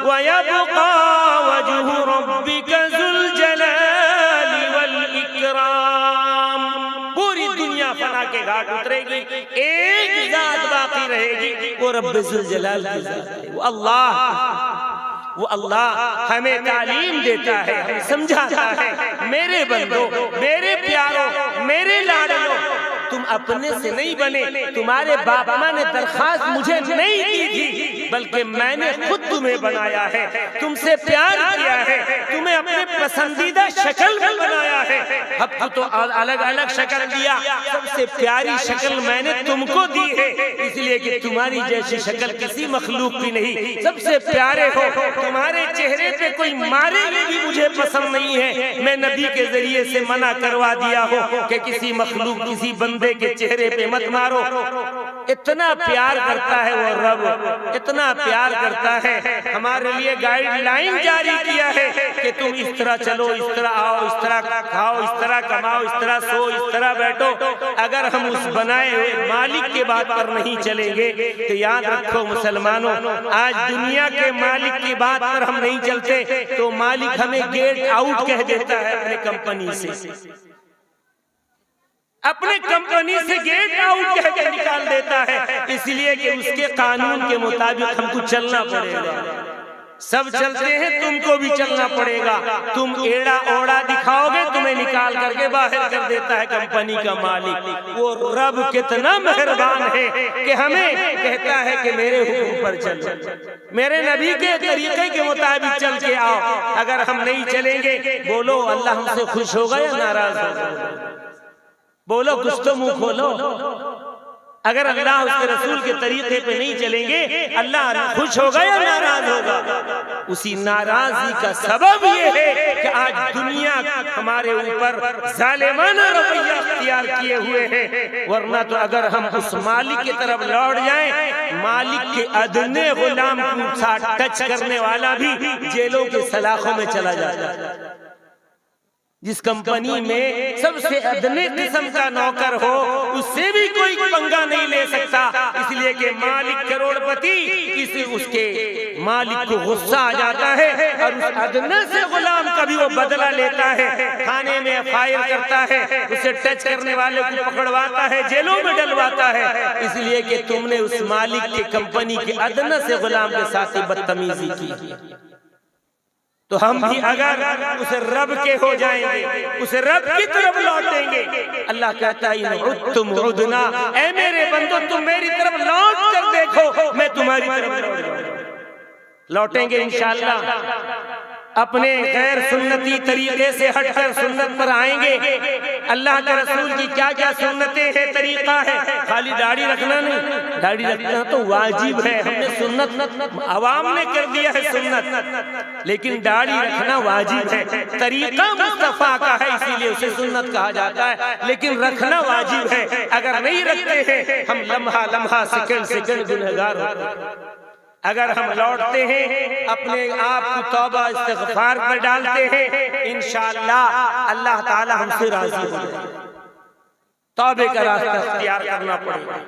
व यबका वजहु रब्बिका ज़ुल जलाली वल इकराम। पूरी दुनिया फना के घाट उतरेगी, एक जात बाकी रहेगी, वो रब्बे ज़ुल जलाल की जात है, वो अल्लाह हमें तालीम देता है, हमें समझाता है, मेरे बंदो, मेरे प्यारों, मेरे लाडलो, तुम अपने से नहीं बने, तुम्हारे बाप माँ ने दरखास्त मुझे नहीं दी थी, बल्कि मैंने खुद तुम्हें बनाया है, तुमसे प्यार किया है, तुम्हें अपने पसंदीदा शक्ल में बनाया है। हमको तो अलग अलग शक्ल दिया, सबसे प्यारी शक्ल मैंने तुमको दी है, इसलिए कि तुम्हारी जैसी शक्ल किसी मखलूक की नहीं, सबसे प्यारे हो। तुम्हारे चेहरे पे कोई मारेंगे भी मुझे पसंद नहीं है, मैं नबी के जरिए से मना करवा दिया हो कि किसी मखलूक, किसी बंदे के चेहरे पे मत मारो। इतना प्यार करता है वो रब, इतना प्यार करता है, हमारे लिए गाइडलाइन जारी किया है कि तुम इस तरह चलो, इस तरह आओ, इस तरह खाओ, इस तरह कमाओ, इस तरह सो, इस तरह बैठो। अगर हम उस बनाए हुए मालिक के बात पर नहीं चलेंगे तो याद रखो मुसलमानों, आज दुनिया के मालिक की बात पर हम नहीं चलते तो मालिक हमें गेट आउट कह देता है अपने कंपनी से, अपने कंपनी से गेट आउट कह के निकाल देता है, इसलिए कि उसके कानून के मुताबिक हमको चलना पड़ेगा। सब चलते हैं, तुमको भी चलना पड़ेगा। तुम एड़ा ओड़ा दिखाओगे, तुम्हें निकाल करके बाहर कर देता है कंपनी का मालिक। वो रब कितना मेहरबान है कि हमें कहता है कि मेरे हुक्म पर चलो, मेरे नबी के तरीके के मुताबिक चल के आओ। अगर हम नहीं चलेंगे, बोलो अल्लाह हमसे खुश होगा या नाराज होगा? बोलो, कुछ तो मुंह खोलो। अगर अल्लाह उसके रसूल के तरीके पे नहीं चलेंगे, अल्लाह खुश होगा या नाराज होगा? उसी नाराजगी का सबब ये है कि आज दुनिया हमारे ऊपर जालिमाना रवैया इख्तियार किए हुए है। वरना तो अगर हम उस मालिक की तरफ लौट जाएं, मालिक के अदने गुलाम को साथ टच करने वाला भी जेलों के सलाखों में चला जाता है। जिस कंपनी में सबसे अदने किस्म का नौकर हो, उससे भी कोई पंगा नहीं ले सकता, इसलिए कि मालिक करोड़पति, इसे उसके मालिक को गुस्सा आ जाता है और उस अदने से गुलाम का भी वो बदला लेता है, थाने में फायर करता है, उसे टच करने वाले को पकड़वाता है, जेलों में डलवाता है, इसलिए कि तुमने उस मालिक के कंपनी के अदने से गुलाम के साथ बदतमीजी की। तो हम भी अगर उस रब के हो जाएंगे, उस रब की तरफ लौटेंगे, अल्लाह कहता है तुम उदना, ऐ मेरे बंदो तुम मेरी तरफ लौट कर देखो, मैं तुम्हारी तरफ लौटेंगे इंशाअल्लाह। अपने गैर सुन्नती तरीके से हटकर सुन्नत पर आएंगे। अल्लाह के रसूल की क्या क्या सुन्नतें हैं, तरीका है। खाली दाढ़ी रखना नहीं, दाढ़ी रखना तो वाजिब है, हमने सुन्नत अवाम ने कर दिया है सुन्नत, लेकिन दाढ़ी रखना वाजिब है। तरीका मुस्तफा का है, इसीलिए उसे सुन्नत कहा जाता है, लेकिन रखना वाजिब है। अगर नहीं रखते हैं हम लम्हा लम्हा, सेकंड सेकंड गुनहगार होते हैं। अगर हम लौटते हैं, अपने आप को तौबा इस्तिग़फ़ार पर डालते हैं, इंशाअल्लाह अल्लाह ताला हमसे राजी हो जाएगा। तौबे का रास्ता इख्तियार करना पड़ेगा।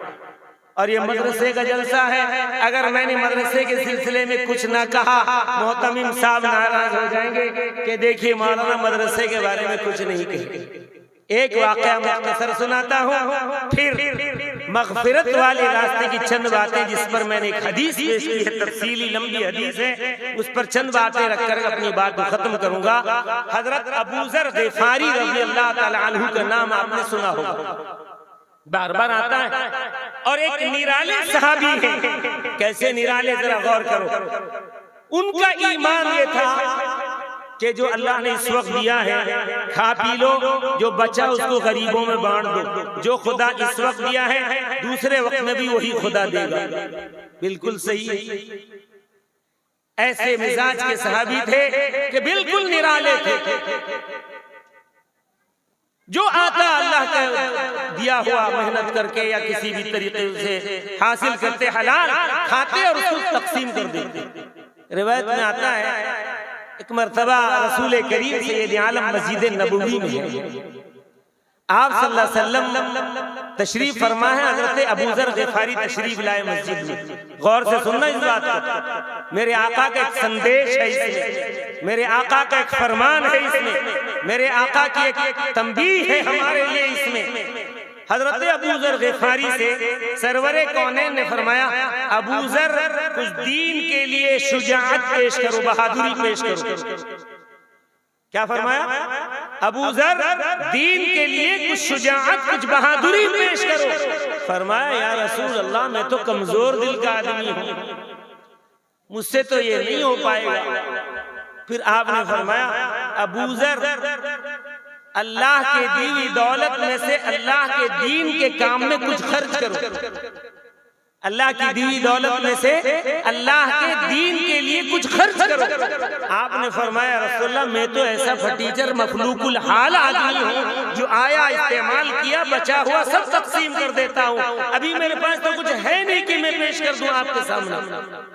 और ये मदरसे का जलसा है, अगर मैंने मदरसे के सिलसिले में कुछ ना कहा, मोहतमिम साहब नाराज हो जाएंगे कि देखिए मौलाना मदरसे के बारे में कुछ नहीं कहे। एक वाक़या मुख्तसर सुनाता हूँ, फिर मग़फ़िरत वाले रास्ते की चंद बातें, जिस पर मैंने एक हदीस पेश की है, तफसीली लंबी हदीस है, उस पर चंद बातें रखकर अपनी बात को खत्म करूंगा। हजरत अबू ज़र ग़िफ़ारी रज़ी अल्लाह ताला अन्हु का नाम आपने सुना होगा, बार बार आता है, और एक निराले सहाबी है। कैसे निराले, जरा गौर करो। उनका ईमान ये था कि जो अल्लाह ने इस वक्त दिया है खा पी लो, जो बचा उसको गरीबों में बांट दो। जो खुदा इस वक्त दिया है दूसरे वक्त में भी वही खुदा देगा। बिल्कुल सही। ऐसे मिजाज के सहाबी थे कि बिल्कुल निराले थे। जो आता अल्लाह का दिया हुआ मेहनत करके या किसी भी तरीके से हासिल करते, हलाल खाते और उसको तकसीम कर देते। रिवायत में आता है एक मर्तबा रसूल करीम सैयद आलम मस्जिद नबवी में है, आप सल्लल्लाहु अलैहि वसल्लम तशरीफ फरमा है। हजरत अबू ज़र ग़िफ़ारी तशरीफ लाए मस्जिद में। गौर से सुनना इस बात को, मेरे आका का एक संदेश है इसमें, मेरे आका का एक फरमान है इसमें, मेरे आका की एक तंबीह है हमारे लिए इसमें। हजरत अबू ज़र ग़िफ़ारी से सरवरे कौनैन ने फरमाया, अबू ज़र कुछ दीन के लिए शुजाअत पेश करो, बहादुरी पेश करो। क्या फरमाया? अबू ज़र दीन के लिए कुछ शुजाअत, कुछ बहादुरी पेश करो। फरमाया, या रसूल अल्लाह मैं तो कमजोर दिल का आदमी हूं, मुझसे तो ये नहीं हो पाएगा। फिर आपने फरमाया, अबू ज़र अल्लाह के दी हुई दौलत में से अल्लाह के दीन के काम में कुछ खर्च करो। अल्लाह की दी हुई दौलत में से अल्लाह के दीन के लिए कुछ खर्च करो। आपने फरमाया, रसूलल्लाह मैं तो ऐसा फटीचर मखलूकुल हाल आदमी हूँ जो आया इस्तेमाल किया बचा हुआ सब तकसीम कर देता हूँ। अभी मेरे पास तो कुछ है नहीं कि मैं पेश कर दूं आपके सामने।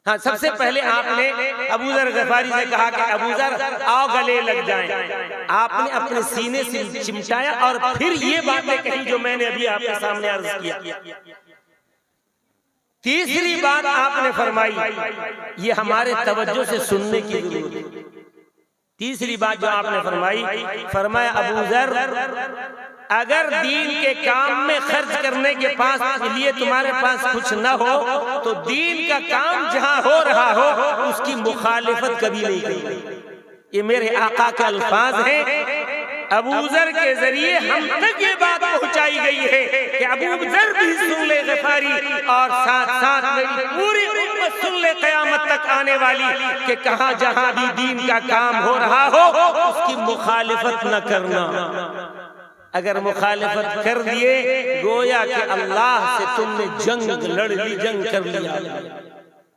हाँ, सबसे पहले आपने अबू ज़र ग़िफ़ारी से कहा कि अबू ज़र आओ गले लग जाएं। आपने अपने सीने से चिमटाया और फिर ये बातें कही जो मैंने अभी आपके सामने अर्ज किया। तीसरी बात आपने फरमाई, ये हमारे तवज्जो से सुनने की जरूरत है। तीसरी बात जो आपने फरमाई, फरमाया अबू ज़र अगर दीन के काम में खर्च करने के लिए तुम्हारे पास कुछ न हो तो दीन का काम जहां हो रहा हो उसकी मुखालिफत कभी नहीं करेगी। ये मेरे आका के अल्फाज हैं। अबू ज़र के जरिए हम तक ये बात पहुंचाई गई है कि अबू ज़र भी सुन ले ग़िफ़ारी और साथ साथ मेरी पूरी उम्मत सुन ले क़यामत तक आने वाली कि कहां जहां भी दीन का काम हो रहा हो उसकी मुखालिफत न करना। अगर मुखालिफत कर दिए गोया कि अल्लाह से तुमने जंग लड़ ली, जंग कर लिया।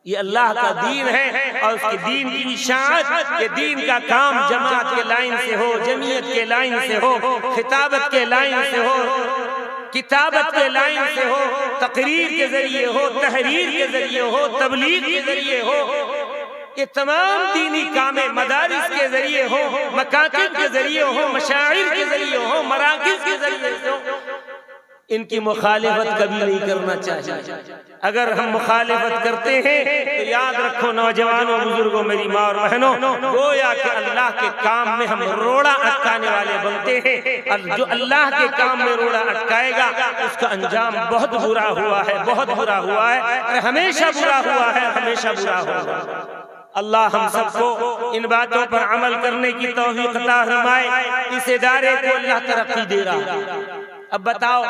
ये अल्लाह का दीन है और उसके दीन की इशाअत, ये दीन का काम जमात के लाइन से हो, जमीयत के लाइन से हो, खिताबत के लाइन से हो, किताबत के लाइन से हो, तकरीर के जरिए हो, तहरीर के जरिए हो, तबलीग के जरिए हो, ये तमाम दीनी कामें मदारिस के जरिए हो, मकातिब के जरिए हो, मशाइर के जरिए हो, मराकिज़ के जरिए हो, इनकी मुखालिफत कभी नहीं करना चाहिए। अगर हम मुखालिफत करते हैं तो याद रखो नौजवानों, बुजुर्गों, मेरी माँ और बहनों, गोया कि अल्लाह के काम में हम रोड़ा अटकाने वाले बनते हैं। और जो अल्लाह के काम में रोड़ा अटकाएगा उसका अंजाम बहुत बुरा हुआ है, बहुत बुरा हुआ है, और हमेशा बुरा हुआ है, हमेशा बुरा हुआ। अल्लाह हम सबको इन बातों पर अमल करने की तौफीक अता फरमाए। इस इदारे को अल्लाह तरक्की दे रहा है। अब बताओ,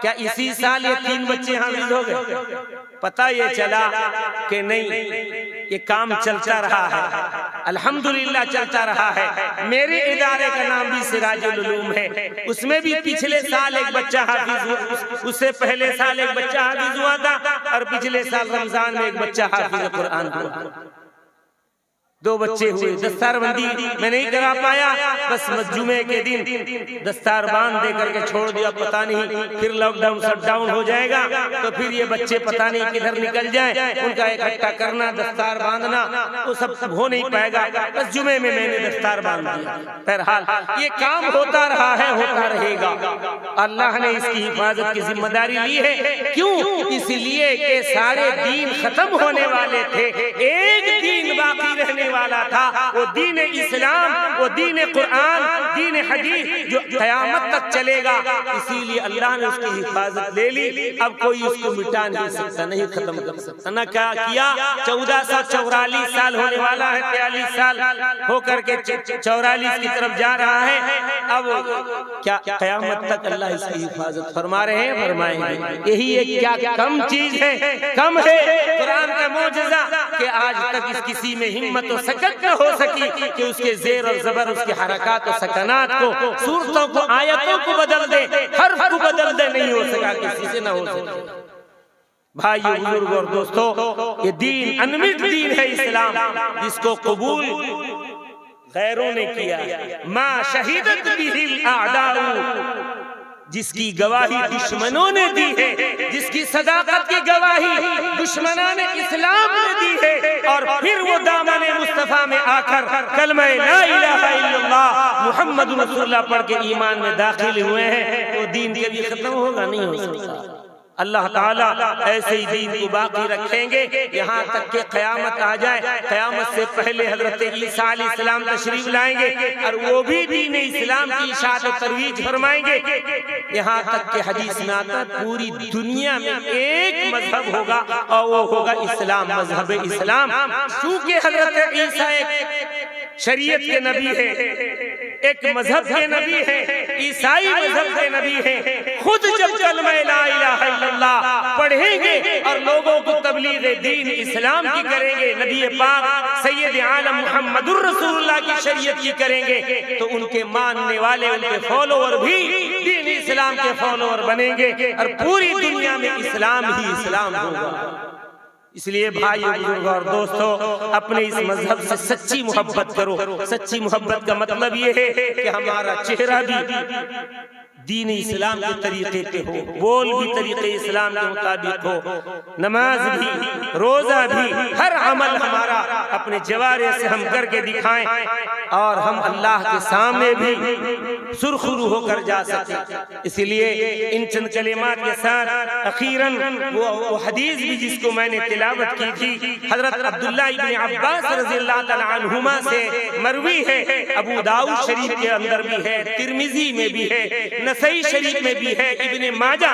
क्या इसी साल ये 3 बच्चे हाफिज हो गए? पता ये चला कि नहीं, ये काम चलता रहा है, अल्हम्दुलिल्लाह चलता रहा है। मेरे इदारे का नाम भी सिराजुल उलूम है, उसमें भी पिछले साल एक बच्चा हाफिज हुआ, उससे पहले साल एक बच्चा हाफिज हुआ था, और पिछले साल रमजान में एक बच्चा हाफिज कुरान हुआ। 2 बच्चे हुए। दस्तारबंदी मैं नहीं करा पाया, बस जुमे के दिन दस्तार बांध दे करके छोड़ दिया। पता नहीं फिर लॉकडाउन शटडाउन हो जाएगा तो फिर ये बच्चे पता नहीं किधर निकल जाए, उनका इकट्ठा करना, दस्तार बांधना वो सब हो नहीं पाएगा। बस जुमे में मैंने दस्तार बांध दिया। बहरहाल ये काम होता रहा है, होता रहेगा। अल्लाह ने इसकी हिफाजत की जिम्मेदारी ली है। क्यों? इसलिए कि सारे दीन खत्म होने वाले थे, एक दीन बाकी रहने वाला था, वो दीन इस्लाम, वो दीन कुरान, दीन हदीस जो क़यामत तक चलेगा। इसीलिए अल्लाह ने उसकी हिफाजत ले ली। अब कोई उसको मिटा नहीं सकता, नहीं खत्म कर सकता। न क्या किया, 1444 साल होने वाला है, 43 साल होकर के 44 की तरफ जा रहा है। अब क्या क़यामत तक अल्लाह इसकी हिफाजत फरमा रहे हैं, फरमाएंगे। यही एक क्या कम चीज है, कम है कुरान का मौजज़ा कि आज तक किसी में हिम्मत तो सकत न हो सकी कि उसके जेर और जबर, उसके हरकत और सकनात को, सूरतों को, आयतों को बदल दे, हर्फ को बदल दे, नहीं हो सका, किसी से न हो सके। भाइयों, बुजुर्ग और दोस्तों, ये दीन अनमिट दीन है इस्लाम, जिसको कबूल गैरों ने किया। मा शहीदत बिहिल आदाउ, जिसकी गवाही दुश्मनों ने दी है, जिसकी सदाकत की गवाही दुश्मनों ने इस्लाम ने दी है, और फिर वो दामने मुस्तफा में आकर कलमा ला इलाहा इल्लल्लाह मुहम्मद रसूलुल्लाह पढ़ के ईमान में दाखिल हुए हैं, तो दीन कभी खत्म होगा नहीं हो सकता। अल्लाह ताला ऐसे ही दीन को बाकी रखेंगे यहाँ तक कि क़यामत आ जाए। क़यामत से पहले हजरत ईसा अलैहिस्सलाम तशरीफ लाएंगे और वो भी दीन इस्लाम की इशाअत और तरवीज फरमाएंगे। यहाँ तक कि हदीस में आता है पूरी दुनिया में एक मजहब होगा और वो होगा इस्लाम, मजहब इस्लाम। चूंकि हजरत ईसा एक शरीयत के नबी है, एक मजहब के नबी है, ईसाई मजहब के नबी है, खुद जब कलमा ला इलाहा इल्लल्लाह पढ़ेंगे और लोगों को तबलीग दीन इस्लाम की करेंगे, नबी पाक सैयद आलम मुहम्मदुर रसूलुल्लाह की शरीयत की करेंगे, तो उनके मानने वाले, उनके फॉलोअर भी दीन इस्लाम के फॉलोअर बनेंगे और पूरी दुनिया में इस्लाम ही इस्लाम होगा। इसलिए भाइयों, बुजुर्गों और दोस्तों, अपने इस मजहब से सच्ची मोहब्बत करो। सच्ची मोहब्बत का मतलब ये है कि हमारा चेहरा भी दीन इस्लाम के तरीके पे हो, बोल भी तरीके इस्लाम के मुताबिक हो, नमाज भी, रोजा भी, हर अमल हमारा अपने जवारे से हम करके दिखाएं और हम अल्लाह के सामने भी सुरखुरू होकर जा सके। इसलिए इन चंद कलिमात के साथ अखीरन वो हदीस भी जिसको मैंने तिलावत की थी, हजरत अब्दुल्लाह इब्न अब्बास रज़ियल्लाहु तआला अन्हुमा से मरवी है, अबू दाऊद शरीफ के अंदर भी है, तिर्मिजी में भी है, नसई शरीफ में भी है, इब्ने माजा,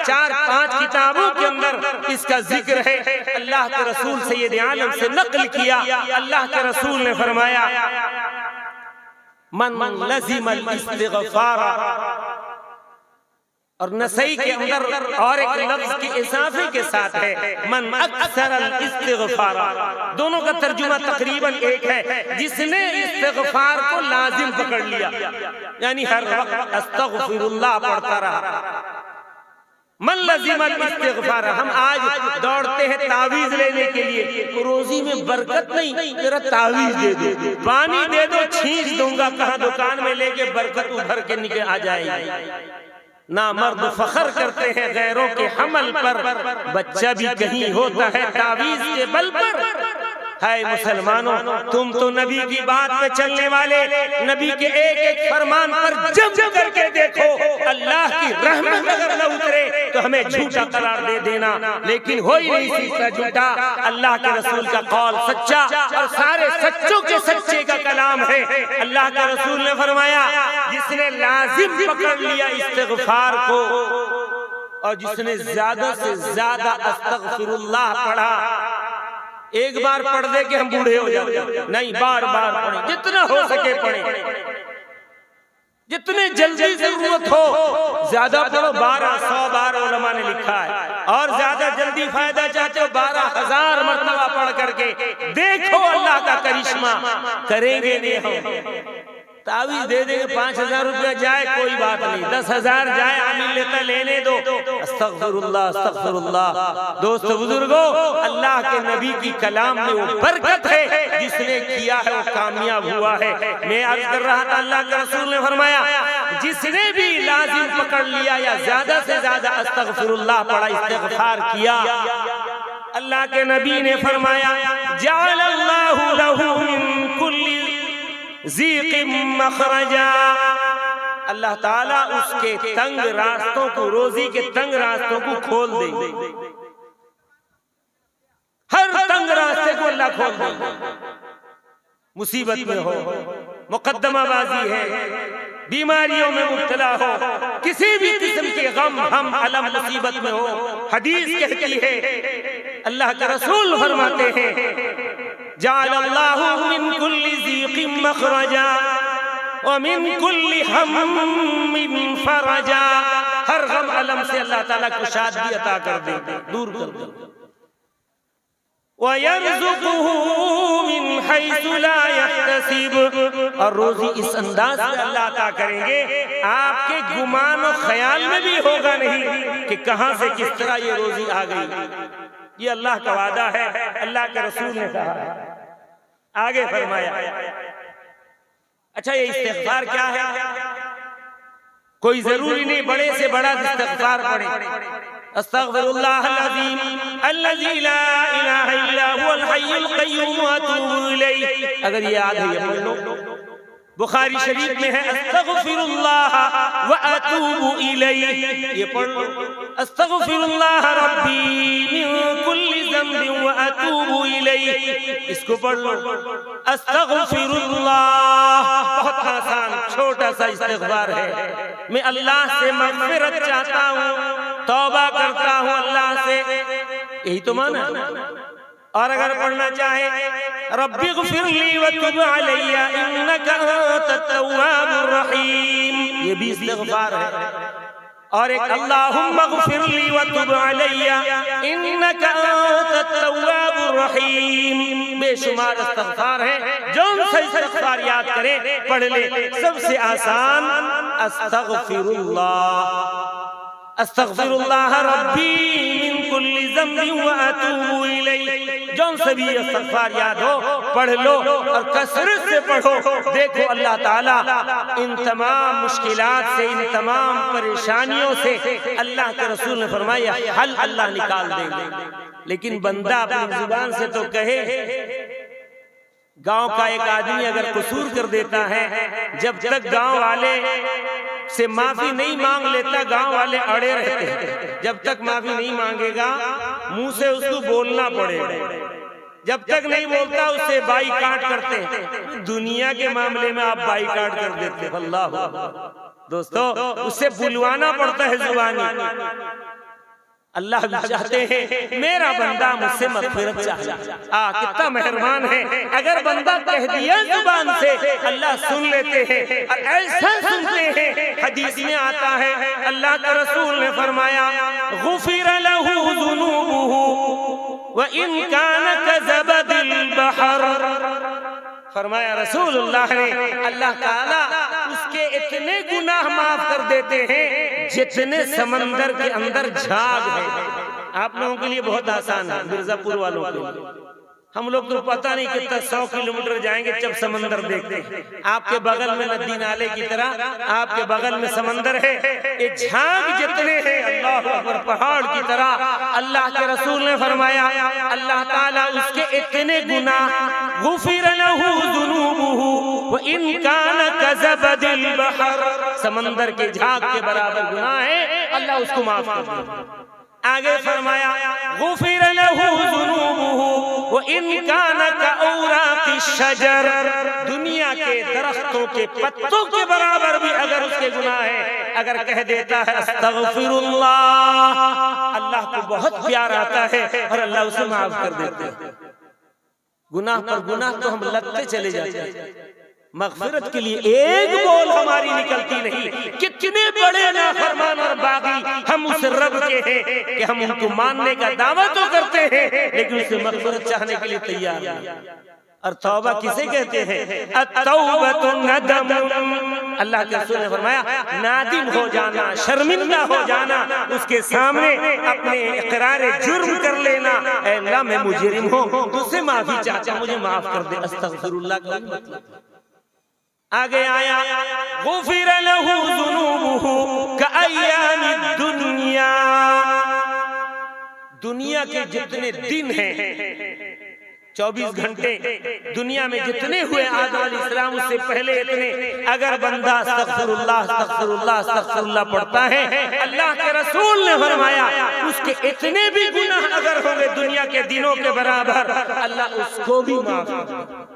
4-5 किताबों के अंदर इसका जिक्र है। अल्लाह के रसूल सैयद आलम से नकल किया, अल्लाह के रसूल ने फरमाया मन लज़िमल इस्तिग़फ़ार, और नसई के अंदर और एक लफ्ज के इजाफे के साथ है मन अक्सरल इस्तिग़फ़ार। दोनों का तर्जुमा तकरीबन एक है, जिसने इस्तिग़फ़ार को लाजिम पकड़ लिया, यानी हर वक्त अस्तग़फिरुल्लाह पढ़ता रहा। मन लज़िमल इस्तिग़फ़ार। हम आज दौड़ते हैं तावीज लेने के लिए, रोजी में बरकत नहीं, मेरा तावीज दे दो, पानी दे दो, छींच दूंगा, कहाँ दुकान में लेके बरकत उभर के निकल आ जाएगी। ना मर्द फखर करते हैं गैरों के हमल पर, बच्चा भी कहीं होता है तावीज के बल पर। है मुसलमानों, तुम तो नबी की बात पे चलने वाले, नबी के एक एक फरमान पर जम करके देखो, अल्लाह की रहमत अगर न उतरे तो हमें झूठा करार दे देना, लेकिन हो ही नहीं सीखता झूठा। अल्लाह के रसूल का कौल सच्चा और सारे सच्चों के सच्चे का कलाम है। अल्लाह के रसूल ने फरमाया जिसने लाजिम पकड़ लिया इस्तिग़फ़ार को और जिसने ज्यादा से ज्यादा अस्तग़फिरुल्लाह पढ़ा, एक बार पढ़ दे कि हम बूढ़े हो जाते, नहीं, बार बार पढ़ें, जितना हो सके पढ़ें, जितने जल्दी जरूरत हो ज्यादा पढ़ो। 1200 बार उलमा ने लिखा है, और ज्यादा जल्दी फायदा चाहते हो 12,000 मरतबा पढ़ करके देखो अल्लाह का करिश्मा करेंगे। नहीं हम तावीज दे देंगे, 5,000 रुपया जाए कोई बात नहीं, 10,000 जाए आमिल लेता लेने दो। अस्तग़फिरुल्लाह अस्तग़फिरुल्लाह। दोस्तों बुजुर्गों, अल्लाह के नबी की कलाम में वो बरकत है, जिसने किया है वो कामयाब हुआ है। मैं अर्ज कर रहा था, अल्लाह के रसूल ने फरमाया जिसने भी लाजिम पकड़ लिया या ज्यादा से ज्यादा अस्तग़फिरुल्लाह पढ़ा, इस्तिग़फ़ार किया, अल्लाह के नबी ने फरमाया जअलल्लाहु लहू मिन कुल्ली ज़ीक़िम मख़रजा, अल्लाह ताला उसके तंग रास्तों को, रोजी के तंग रास्तों को खोल देंगे। हर तंग रास्ते को अल्लाह खोल देंगे। मुसीबत में हो, मुकद्दमाबाजी है, बीमारियों में मुब्तला हो, किसी भी किस्म के गम हम अलम मुसीबत में हो, हदीस कहती है, अल्लाह के रसूल फरमाते हैं जअलल्लाहु मिन कुल्ली ज़ीक़िम मख़रजा व मिन कुल्ली हम्मिन फ़रजा। हर गम अलम से अल्लाह ताला कुशादगी अता कर देंगे, दूर कर देंगे। वयर्ज़ुक़ुहु मिन हैसु ला यहतसिब, और रोजी इस अंदाज से अल्लाह अता करेंगे आपके गुमान और ख्याल में भी होगा नहीं कि कहां से किस तरह ये रोजी आ गई। ये अल्लाह का वादा है, अल्लाह के रसूल ने कहा है। आगे फरमाया, अच्छा ये इस्तिग़फ़ार क्या है? कोई जरूरी नहीं बड़े से बड़ा इस्तिग़फ़ार पढ़े। अस्तग़फ़िरुल्लाह अज़ीम अल्लज़ी ला इलाहा इल्ला हुवल हय्युल क़य्यूम व अतूबु इलैहि। अगर ये याद है ये पढ़ लो। बुखारी शरीफ में है अस्तग़फ़िरुल्लाह व अतूबु इलैहि, ये पढ़ लो। अस्तग़फ़िरुल्लाह रब्बी मिन कुल्ली ज़ंबिन व अतूबु इलैहि, इसको पढ़ लो। अस्तग़फ़िरुल्लाह बहुत आसान छोटा सा इस्तिग़फ़ार है। मैं अल्लाह से मग़फ़िरत चाहता हूँ, तौबा करता हूँ अल्लाह से, यही तो माना। और अगर पढ़ना चाहे रब्बिग़फ़िरली व तुब अलैया इन्नका अंतत तव्वाबुर रहीम, ये भी इस्तिग़फ़ार है। और एक अल्लाहुम्मग़फ़िरली व तुब अलैया इन्नका अंतत तव्वाबुर रहीम, बेशुमार इस्तिग़फ़ार है। जो सही इस्तिग़फ़ार याद करें पढ़ ले। सबसे आसान अस्तग़फ़िरुल्लाह, अस्तग़फ़िरुल्लाह रब्बी मिन कुल्ली ज़ंबिन व अतूबु इलैहि। जौन सभी इस्तिग़फ़ार याद हो पढ़ लो और कसरत से पढ़ो। देखो अल्लाह ताला इन तमाम मुश्किलात से, इन तमाम परेशानियों से अल्लाह के रसूल ने फरमाया हल अल्लाह निकाल देंगे। लेकिन बंदा अपनी जुबान से तो कहे। गांव का एक आदमी अगर कसूर कर देता है, जब तक गांव वाले से माफी नहीं मांग लेता गांव वाले अड़े रहते हैं। जब तक माफी नहीं मांगेगा मुंह से उसको बोलना पड़ेगा। जब तक नहीं बोलता उससे बाईकाट करते हैं। दुनिया के मामले में आप बाईकाट कर देते हैं। अल्लाह दोस्तों, उससे बुलवाना पड़ता है जुबानी। अल्लाह भी चाहते हैं मेरा बंदा मुझसे मग़फ़िरत चाहे। कितना मेहरबान है। अगर बंदा कह दिया जुबान से अल्लाह सुन लेते हैं, और ऐसा सुनते हैं। हदीस में आता है अल्लाह के रसूल ने फरमाया गुफ़िर लहू ज़ुनूबुहु व इन कान कज़बदिल बहर। फरमाया रसूलुल्लाह ने अल्लाह ताला उसके इतने गुनाह माफ कर देते हैं जितने समंदर के अंदर झाग है। आप लोगों के लिए बहुत आसान है, मिर्जापुर वालों के लिए। हम लोग तो पता नहीं कितना 100 किलोमीटर जाएंगे जब समंदर देखते हैं। आपके बगल में नदी नाले की तरह आपके बगल में समंदर है। ये झाग जितने हैं अल्लाह अकबर पहाड़ की तरह। अल्लाह के रसूल ने फरमाया अल्लाह ताला उसके इतने गुनाह गुफ़िर लहू ज़ुनूबुहु व इन कान कज़बदिल बहर, समंदर के झाग के बराबर गुनाह है, अल्लाह उसको माफ कर देगा। आगे फरमाया गुफ़िर लहू ज़ुनूबुहु व इन कान कऔराक़ि शजर, दुनिया के दरख्तों के पत्तों के बराबर भी अगर उसके गुनाह है, अगर कह देता है अस्तग़फ़िरुल्लाह, अल्लाह को बहुत प्यार आता है और अल्लाह उसे माफ कर देते हैं। गुनाह पर गुनाह तो हम लगते चले जाते हैं। मग़फ़िरत के लिए एक बोल हमारी निकलती नहीं। कितने बड़े नाफरमान और बागी हम उस रब के हैं कि हम उनको मानने का दावा तो करते हैं लेकिन उससे मग़फ़िरत चाहने के लिए तैयार नहीं। और तौबा किसे कहते हैं? अत-तौबतु नदम। अल्लाह के रसूल ने फरमाया नादिम हो जाना, शर्मिंदा हो जाना, उसके सामने अपने इक़रार जुर्म कर लेना। ऐ अल्लाह मैं मुजरिम हूँ, तुझसे माफी चाहता, मुझे माफ कर दे। अस्तग़फ़िरुल्लाह का मतलब। आगे आया गुफ़िर लहू ज़ुनूबुहु कअय्यामिद दुनिया, दुनिया के जितने दिन हैं 24 घंटे दुनिया में जितने हुए आदम अलैहिस्सलाम उससे पहले इतने, अगर बंदा अस्तग़फ़िरुल्लाह अस्तग़फ़िरुल्लाह अस्तग़फ़िरुल्लाह पढ़ता है, अल्लाह के रसूल ने फरमाया उसके इतने भी गुनाह अगर होंगे दुनिया के दिनों के बराबर, अल्लाह उसको भी माफ कर देगा।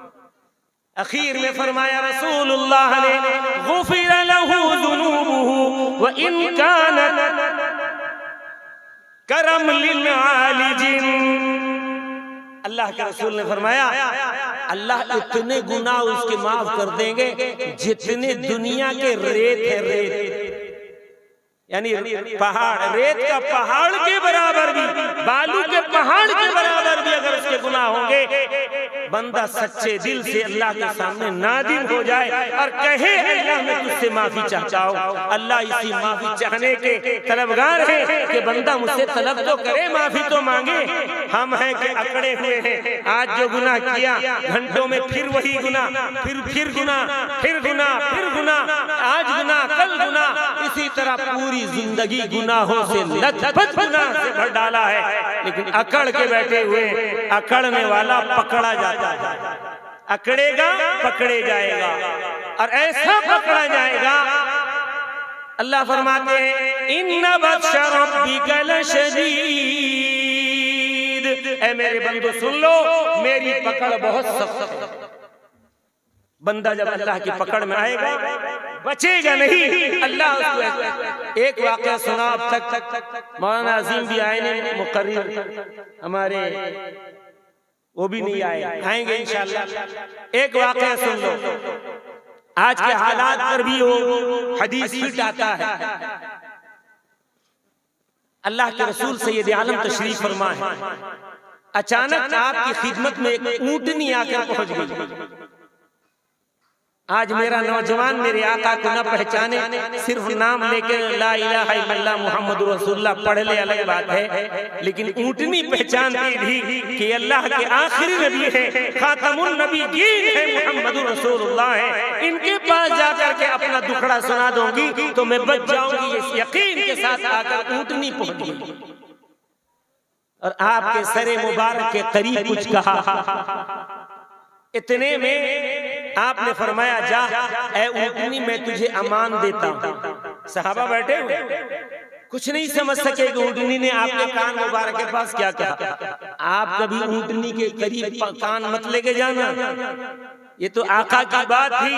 आखिर में फरमाया रसूलुल्लाह ने गुफ़िर लहू ज़ुनूबुहु व इन कानत करमलिल आलिजिन। अल्लाह के रसूल ने फरमाया अल्लाह इतने गुनाह उसके माफ कर देंगे जितने दुनिया के रेत है, रेत। यानी पहाड़, रेत का पहाड़ के बराबर भी, बालू के पहाड़ के बराबर भी अगर उसके गुनाह होंगे, बंदा सच्चे दिल से अल्लाह के सामने नादिम हो जाए और कहे अल्लाह मैं तुझसे माफी चाहता हूँ। अल्लाह इसी माफी चाहने के तलबगार है कि बंदा मुझसे तलब तो करे, माफी तो मांगे। हम हैं कि अकड़े हुए हैं, आज जो गुनाह किया घंटों में फिर वही गुनाह, फिर गुनाह, फिर गुनाह, फिर गुनाह, आज गुनाह, कल गुनाह, इसी तरह पूरी जिंदगी गुनाहों से लथपथ गुनाह से भर डाला है। लेकिन अकड़ के बैठे हुए, अकड़ने वाला पकड़ा जाता है, अकड़ेगा पकड़े जाएगा और ऐसा पकड़ा जाएगा। अल्लाह फरमाते हैं इन्ना बत्शा रब्बिका लशदीद, ऐ मेरे बंदो सुन लो मेरी पकड़ बहुत सख्त है। बंदा जब अल्लाह की पकड़ में आएगा बचेगा नहीं। अल्लाह उसको एक वाक़या सुना, अब तक मौलाना अजीम भी आए नहीं, मुकर्रिर हमारे वो भी नहीं आए, आएंगे इंशाअल्लाह। एक वाक़या सुन लो, आज के हालात पर भी वो हदीस फिट आता है। अल्लाह के रसूल सैयद आलम तशरीफ फरमा है, अचानक आपकी खिदमत में एक ऊंटनी आकर पहुंच गई। आज मेरा नौजवान मेरे आका को न पहचाने, सिर्फ नाम लेके ला इलाहा इल्लल्लाह मुहम्मदुर रसूलुल्लाह पढ़ ले अलग बात है, लेकिन ऊंटनी पहचानती थी कि अल्लाह के आखिरी नबी है, खातमुन नबीयीन है, मुहम्मदुर रसूलुल्लाह है। इनके पास जाकर के अपना दुखड़ा सुना दूंगी तो मैं बच जाऊंगी, इस यकीन के साथ आकर ऊंटनी पहुंच गई और आपके सरे मुबारक के करीब कुछ कहा। इतने में आपने फरमाया जा ऐ ऊंटनी मैं तुझे अमान देता हूँ। सहाबा बैठे हुए कुछ नहीं समझ सके कि ऊंटनी ने आपके कान मुबारक के पास क्या कहा। आप कभी ऊंटनी के करीब कान मत लेके जाना, ये तो आका की बात थी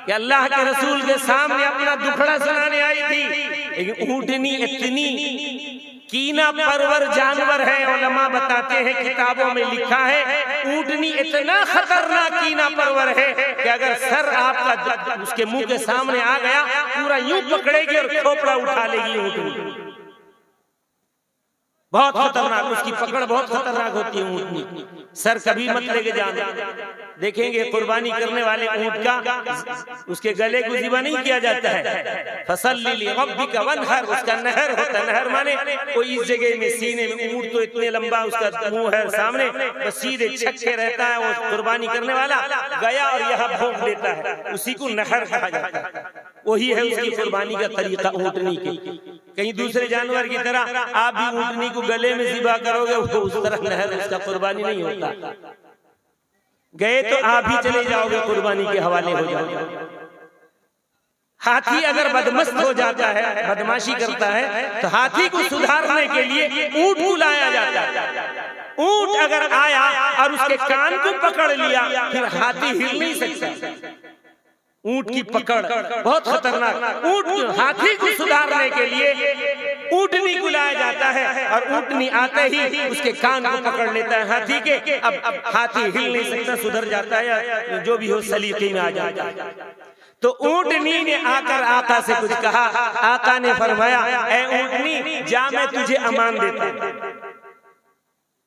कि अल्लाह के रसूल के सामने अपना दुखड़ा सुनाने आई थी। लेकिन ऊंटनी इतनी कीना परवर जानवर है, उलमा बताते हैं किताबों में लिखा है ऊंटनी इतना खतरनाक कीना परवर है कि अगर सर आपका उसके मुंह के सामने आ गया पूरा यूं पकड़ेगी और खोपड़ा उठा लेगी ऊंटनी। बहुत खतरनाक, उसकी पकड़ बहुत खतरनाक होती है ऊंटनी। सर कभी मत लेके जाना। देखेंगे कुर्बानी करने वाले ऊंट का उसके गले को ज़िबा नहीं किया जाता है, फसल्ली लिरब्बिका वन्हर, उसका नहर होता है। नहर माने कोई इस जगह में सीने में, ऊंट तो इतने लंबा उसका मुंह है सामने, बस सीधे छक्के रहता है। वो कुर्बानी करने वाला गया और यहाँ भोंक देता है, उसी को नहर कहा जाता है। वही है उसकी कुर्बानी का तरीका ऊंटनी की। कहीं दूसरे जानवर की तरह आप भी ऊंटनी को गले में ज़िबा करोगे वो उस तरह नहर उसका कुर्बानी नहीं होता। गए तो आप भी चले जाओगे, कुर्बानी के हवाले हो जाओगे। हाथी अगर बदमस्त हो जाता है, बदमाशी करता है, तो हाथी को सुधारने के लिए ऊंट को लाया जाता है। ऊंट अगर आया और उसके कान को पकड़ लिया फिर हाथी हिल नहीं सकता। ऊंट की पकड़ बहुत खतरनाक। ऊंट हाथी को सुधारने के लिए ऊंटनी को लाया जाता है और ऊंटनी आते ही उसके कान को पकड़ लेता है हाथी के। अब हाथी हिल नहीं सकता, सुधर जाता है, जो भी हो सलीके में आ जाता है। तो ऊंटनी ने आकर आका से कुछ कहा। आका ने फरमाया ऐ ऊंटनी जा मैं तुझे अमान देता हूं।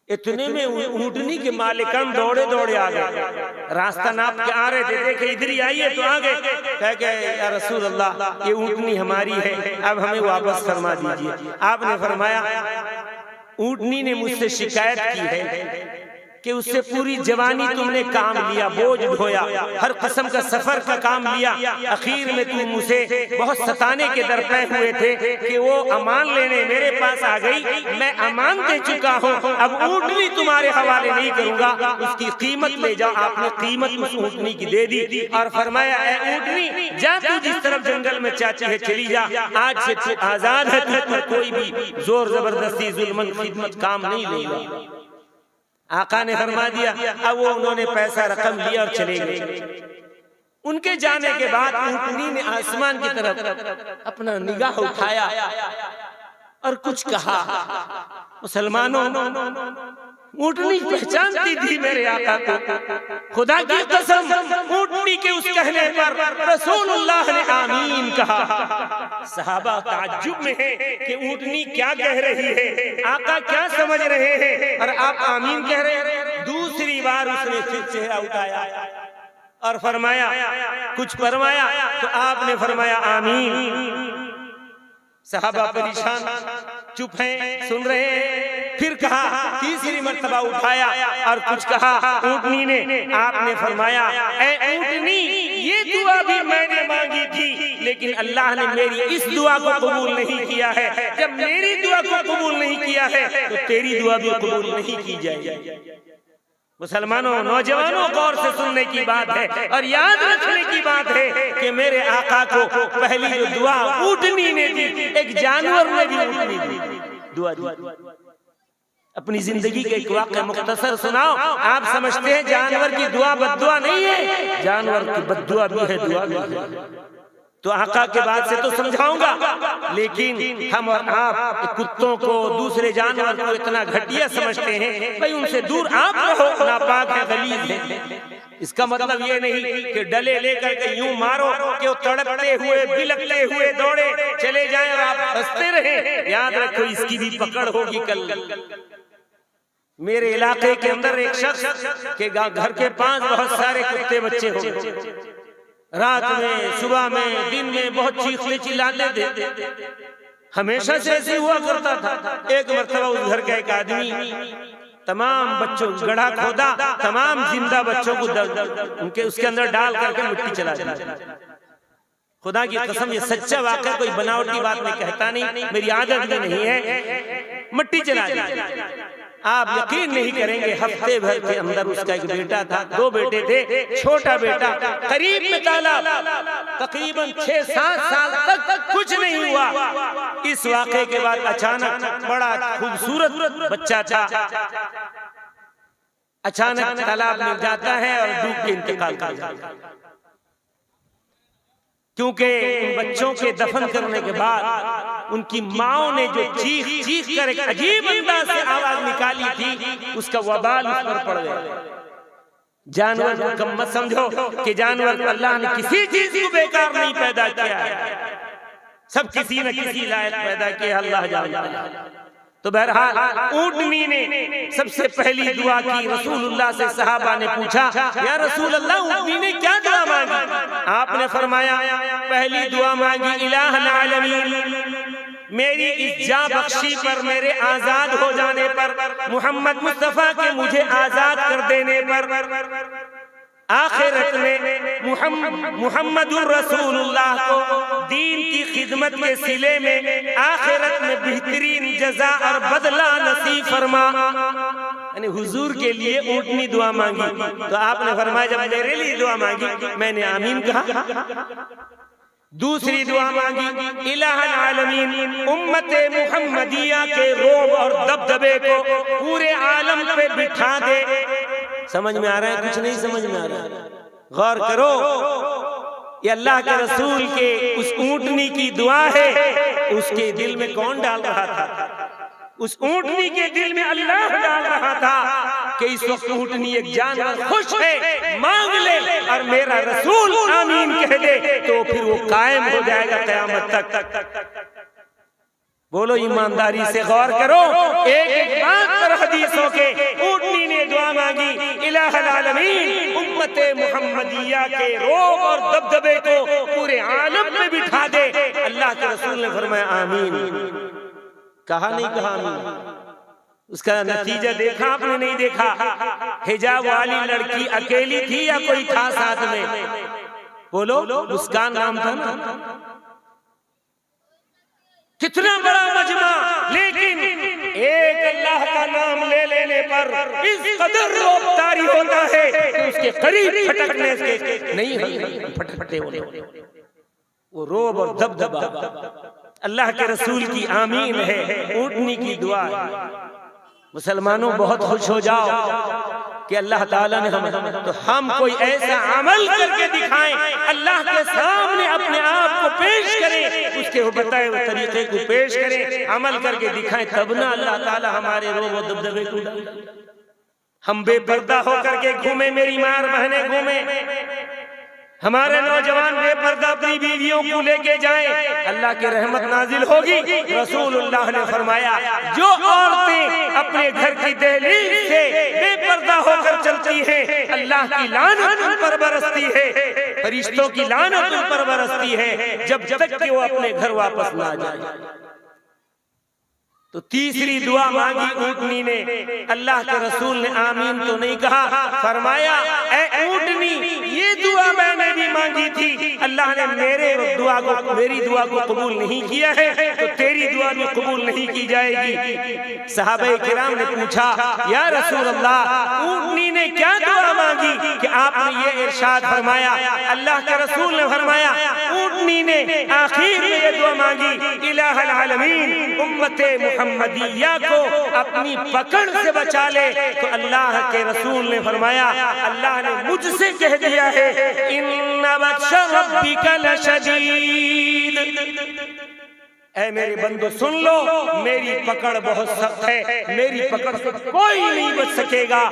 इतने में ऊंटनी के मालिकान दौड़े दौड़े आ गए, रास्ता नाप के आ रहे थे, देखे इधर ही आइए तो आ गए। कह गए या रसूल अल्लाह ये ऊंटनी हमारी है, अब हमें वापस फरमा दीजिए। आपने फरमाया ऊंटनी ने मुझसे शिकायत की है कि उससे पूरी जवानी तुमने काम लिया, बोझ ढोया, हर किस्म का सफर का काम लिया, आखिर में तुम मुझे बहुत सताने के दरपे हुए थे कि वो अमान लेने मेरे पास आ गई। मैं अमान दे चुका हूँ, अब ऊंटनी तुम्हारे हवाले नहीं करूंगा, उसकी कीमत ले जाओ। आपने कीमत उस ऊंटनी की दे दी और फरमाया ऐ ऊंटनी जा तू जिस तरफ जंगल में चाहती है चली जा, आज से तू आजाद है, तुझ पर कोई भी जोर जबरदस्ती जुल्मन खिदमत काम नहीं लेगा। आका ने फरमा दिया। अब वो उन्होंने पैसा रकम लिया और चले गए। उनके जाने के बाद ऊंटनी ने आसमान की तरफ अपना निगाह उठाया और कुछ कहा। मुसलमानों ऊंटनी पहचानती थी मेरे आका को, खुदा की कसम ऊंटनी के उस कहने पर रसूलुल्लाह ने आमीन कहा। सहाबा ताज्जुब में है कि ऊँटनी क्या कह रही है, आका क्या समझ रहे हैं और आप आमीन कह रहे हैं। दूसरी बार उसने फिर चेहरा उठाया और फरमाया, कुछ फरमाया तो आपने फरमाया आमीन। सहाबा परेशान चुप हैं, सुन रहे हैं। फिर कहा, तीसरी मर्तबा उठाया और कुछ कहा ऊँटनी ने। आपने फरमाया, ऐ ऊँटनी, ये दुआ भी मैंने मांगी थी, लेकिन अल्लाह ने मेरी इस दुआ को कबूल नहीं किया है। जब मेरी दुआ को कबूल नहीं किया है तो तेरी दुआ भी कबूल नहीं की जाएगी। मुसलमानों, नौजवानों, गौर से सुनने की बात है और याद रखने की बात है कि मेरे आका को पहली जो दुआ ऊँटनी ने दी, एक जानवर ने भी ऊँटनी दी दुआ दी। अपनी जिंदगी के एक वाक़या मुख्तसर सुनाओ। आप समझते हैं जानवर की दुआ बद्दुआ नहीं है, जानवर की बद्दुआ भी है, दुआ भी है। तो आका के बाद से तो समझाऊंगा, लेकिन हम और आप कुत्तों को, दूसरे जानवर को इतना घटिया समझते हैं, भाई उनसे दूर आप रहो, नापाक है, गलीज है। इसका मतलब ये नहीं कि डले लेकर के यूं मारो कि वो तड़पते हुए, बिलखते हुए दौड़े चले जाएं और आप हंसते रहे। याद रखो, इसकी भी पकड़ होगी कल। मेरे इलाके के अंदर एक शख्स के घर के पास बहुत सारे कुत्ते बच्चे हो, रात में, सुबह में, दिन में बहुत चीखते चिल्लाते थे। हमेशा से ऐसे हुआ करता था। एक मर्तबा उस घर का एक आदमी तमाम बच्चों, गड्ढा खोदा, तमाम जिंदा बच्चों को उनके उसके अंदर डाल करके मिट्टी चला दिया। खुदा की कसम, ये सच्चा वाक़या, कोई बनावटी बात मैं कहता नहीं, मेरी आदत भी नहीं है। मिट्टी चला दी। आप यकीन नहीं करेंगे, हफ्ते भर के अंदर उसका एक बेटा था, 2 बेटे थे। छोटा बेटा करीब में तालाब, तकरीबन 6-7 साल तक कुछ नहीं हुआ। इस वाक़े के बाद अचानक, बड़ा खूबसूरत बच्चा था, अचानक तालाब में जाता है और डूब के इंतकाल कर जाता है। क्योंकि उन बच्चों के दफन करने के बाद उनकी माओ ने जो चीख कर एक अजीब अंदाज से आवाज निकाली थी, उसका वबाल उस पर पड़ गया। जानवर को कम मत समझो कि जानवर को अल्लाह ने किसी चीज को बेकार नहीं पैदा किया है, सब किसी न किसी लायक पैदा किया, अल्लाह जानता है। तो बहरहाल ऊँटनी ने सबसे पहली दुआ की। रसूलुल्लाह से सहाबा ने पूछा, या रसूल अल्लाह, ऊँटनी ने क्या दुआ मांगी? आपने फरमाया, पहली दुआ मांगी, इलाहल आलमीन, मेरी इस जा बख्शी पर, मेरे आजाद हो जाने पर, मोहम्मद मुस्तफा के मुझे आजाद कर देने पर, आखिरत में मुहम्मदुर रसूलुल्लाह को दीन की खिदमत के सिले में आखिरत में बेहतरीन जजा और बदला नसीब फरमा। यानी हुजूर के लिए ऊँटनी दुआ मांगी। तो आपने फरमाया, जब मेरे लिए दुआ मांगी मैंने आमीन कहा। दूसरी दुआ मांगी, इलाहल आलमीन, उम्मते मुहम्मदिया के रोब और दबदबे को पूरे आलम पे बिठा दे। समझ में आ रहा है? कुछ नहीं समझ में आ रहा है? गौर करो, ये अल्लाह के रसूल के उस ऊँटनी की दुआ है। उसके दिल में कौन डाल रहा था? उस ऊँटनी के दिल में अल्लाह डाल रहा था कि इस वक्त ऊँटनी एक जानवर खुश है, मांग ले और मेरा रसूल आमीन कह दे तो फिर वो कायम हो जाएगा क़यामत तक। बोलो ईमानदारी से गौर करो, एक एक बात पर हदीसों के। ऊँटनी ने दुआ मांगी, इलाहल आलमीन, उम्मते मुहम्मदिया के रोब और दबदबे को पूरे आलम में बिठा दे। अल्लाह के रसूल ने फरमाया आमीन। कहा नहीं कहा आमीन? उसका नतीजा देखा आपने? नहीं देखा। हिजाब वाली लड़की अकेली थी या कोई था साथ में? बोलो, मुस्कान नाम था ना। कितना बड़ा मजमा, लेकिन एक अल्लाह का नाम ले लेने पर इस कदर रोबदारी होता है कि उसके करीब फटकने से नहीं फटफटे होने, वो रोब और दबदबा अल्लाह के रसूल की आमीन है, ऊँटनी की दुआ है। मुसलमानों, बहुत खुश हो जाओ कि अल्लाह ताला ने हमें, तो हम कोई ऐसा अमल करके दिखाएं, अल्लाह के सामने अपने आप को पेश करें, उसके बताए हुए तरीके को पेश करें, अमल करके दिखाएं, तब ना अल्लाह ताला हमारे रोब और दबदबे को डाले। हम बेपर्दा होकर के घूमे, मेरी मार बहने घूमे, हमारे नौजवान बेपर्दा अपनी बीवियों को लेके जाएं, अल्लाह की रहमत नाजिल होगी। रसूलुल्लाह ने फरमाया जो औरतें अपने घर की दहलीज से बेपर्दा होकर चलती हैं, अल्लाह की लानत उन पर बरसती है, फरिश्तों की लानत उन पर बरसती है जब तक कि वो अपने घर वापस ना जाए। तो तीसरी दुआ मांगी ऊँटनी ने, अल्लाह के रसूल ने आमीन तो नहीं कहा, फरमाया ऐ ऊँटनी ये दुआ मैंने भी मांगी थी, अल्लाह ने मेरी दुआ को कबूल नहीं किया है तो तेरी दुआ भी कबूल नहीं की जाएगी। सहाबा किराम ने पूछा या रसूल अल्लाह ऊँटनी ने क्या दुआ मांगी कि आपने ये इरशाद फरमाया? अल्लाह के रसूल ने फरमाया ऊँटनी ने आखिर में ये दुआ मांगी, इलाहुल आलमीन उम्मते मुहम्मदिया को अपनी पकड़ से बचा ले। तो अल्लाह के रसूल ने फरमाया अल्लाह ने मुझसे कह दिया है इन्ना बत्शा रब्बिका लशदीद, ऐ मेरे बंदो सुन लो मेरी पकड़ बहुत सख्त है, मेरी पकड़ से कोई नहीं बच सकेगा।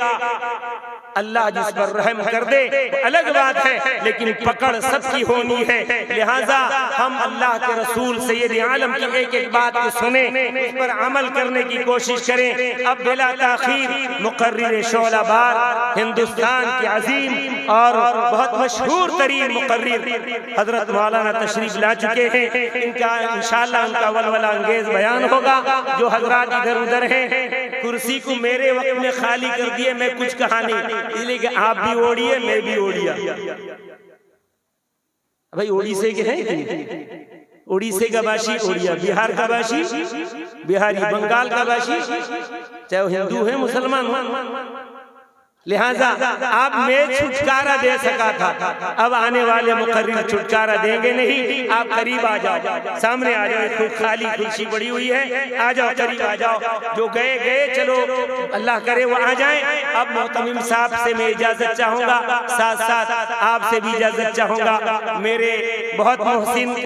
अल्लाह जिस पर रहम कर दे अलग बात है, लेकिन पकड़ सबकी होनी है। लिहाजा हम अल्लाह के रसूल सैयद आलम की एक एक बात को सुने, उस पर अमल करने की कोशिश करें। अब बिला ताखीर मुकर्रिर शोलाबार, हिंदुस्तान के अजीम और बहुत मशहूर तरीन मुकर्रिर हजरत मौलाना तशरीफ ला चुके हैं। इनका इंशाअल्लाह उनका वलवला अंगेज बयान होगा। जो हजरात इधर उधर हैं, कुर्सी को मेरे वक्त में खाली कर दिए, मैं कुछ कहा नहीं, इसलिए कि आप भी ओढ़िए मैं भी ओढ़िया। भाई ओडिशे के हैं, ओडिशे का बाशी ओड़िया, बिहार का बाशी बिहारी, बंगाल का बाशी, चाहे वो हिंदू है मुसलमान हो। लिहाजा आप में छुटकारा दे सका था, अब आने वाले मुकर्रिर छुटकारा देंगे नहीं। आप करीब आ जाओ, सामने आ जाओ, खूब खाली कुर्सी पड़ी हुई है, आ जाओ करीब आ जाओ। जो गए गए, चलो अल्लाह करे वो आ जाएं। अब मोहतमिम साहब से मैं इजाजत चाहूंगा, साथ साथ आपसे भी इजाजत चाहूंगा। मेरे बहुत मोहसिन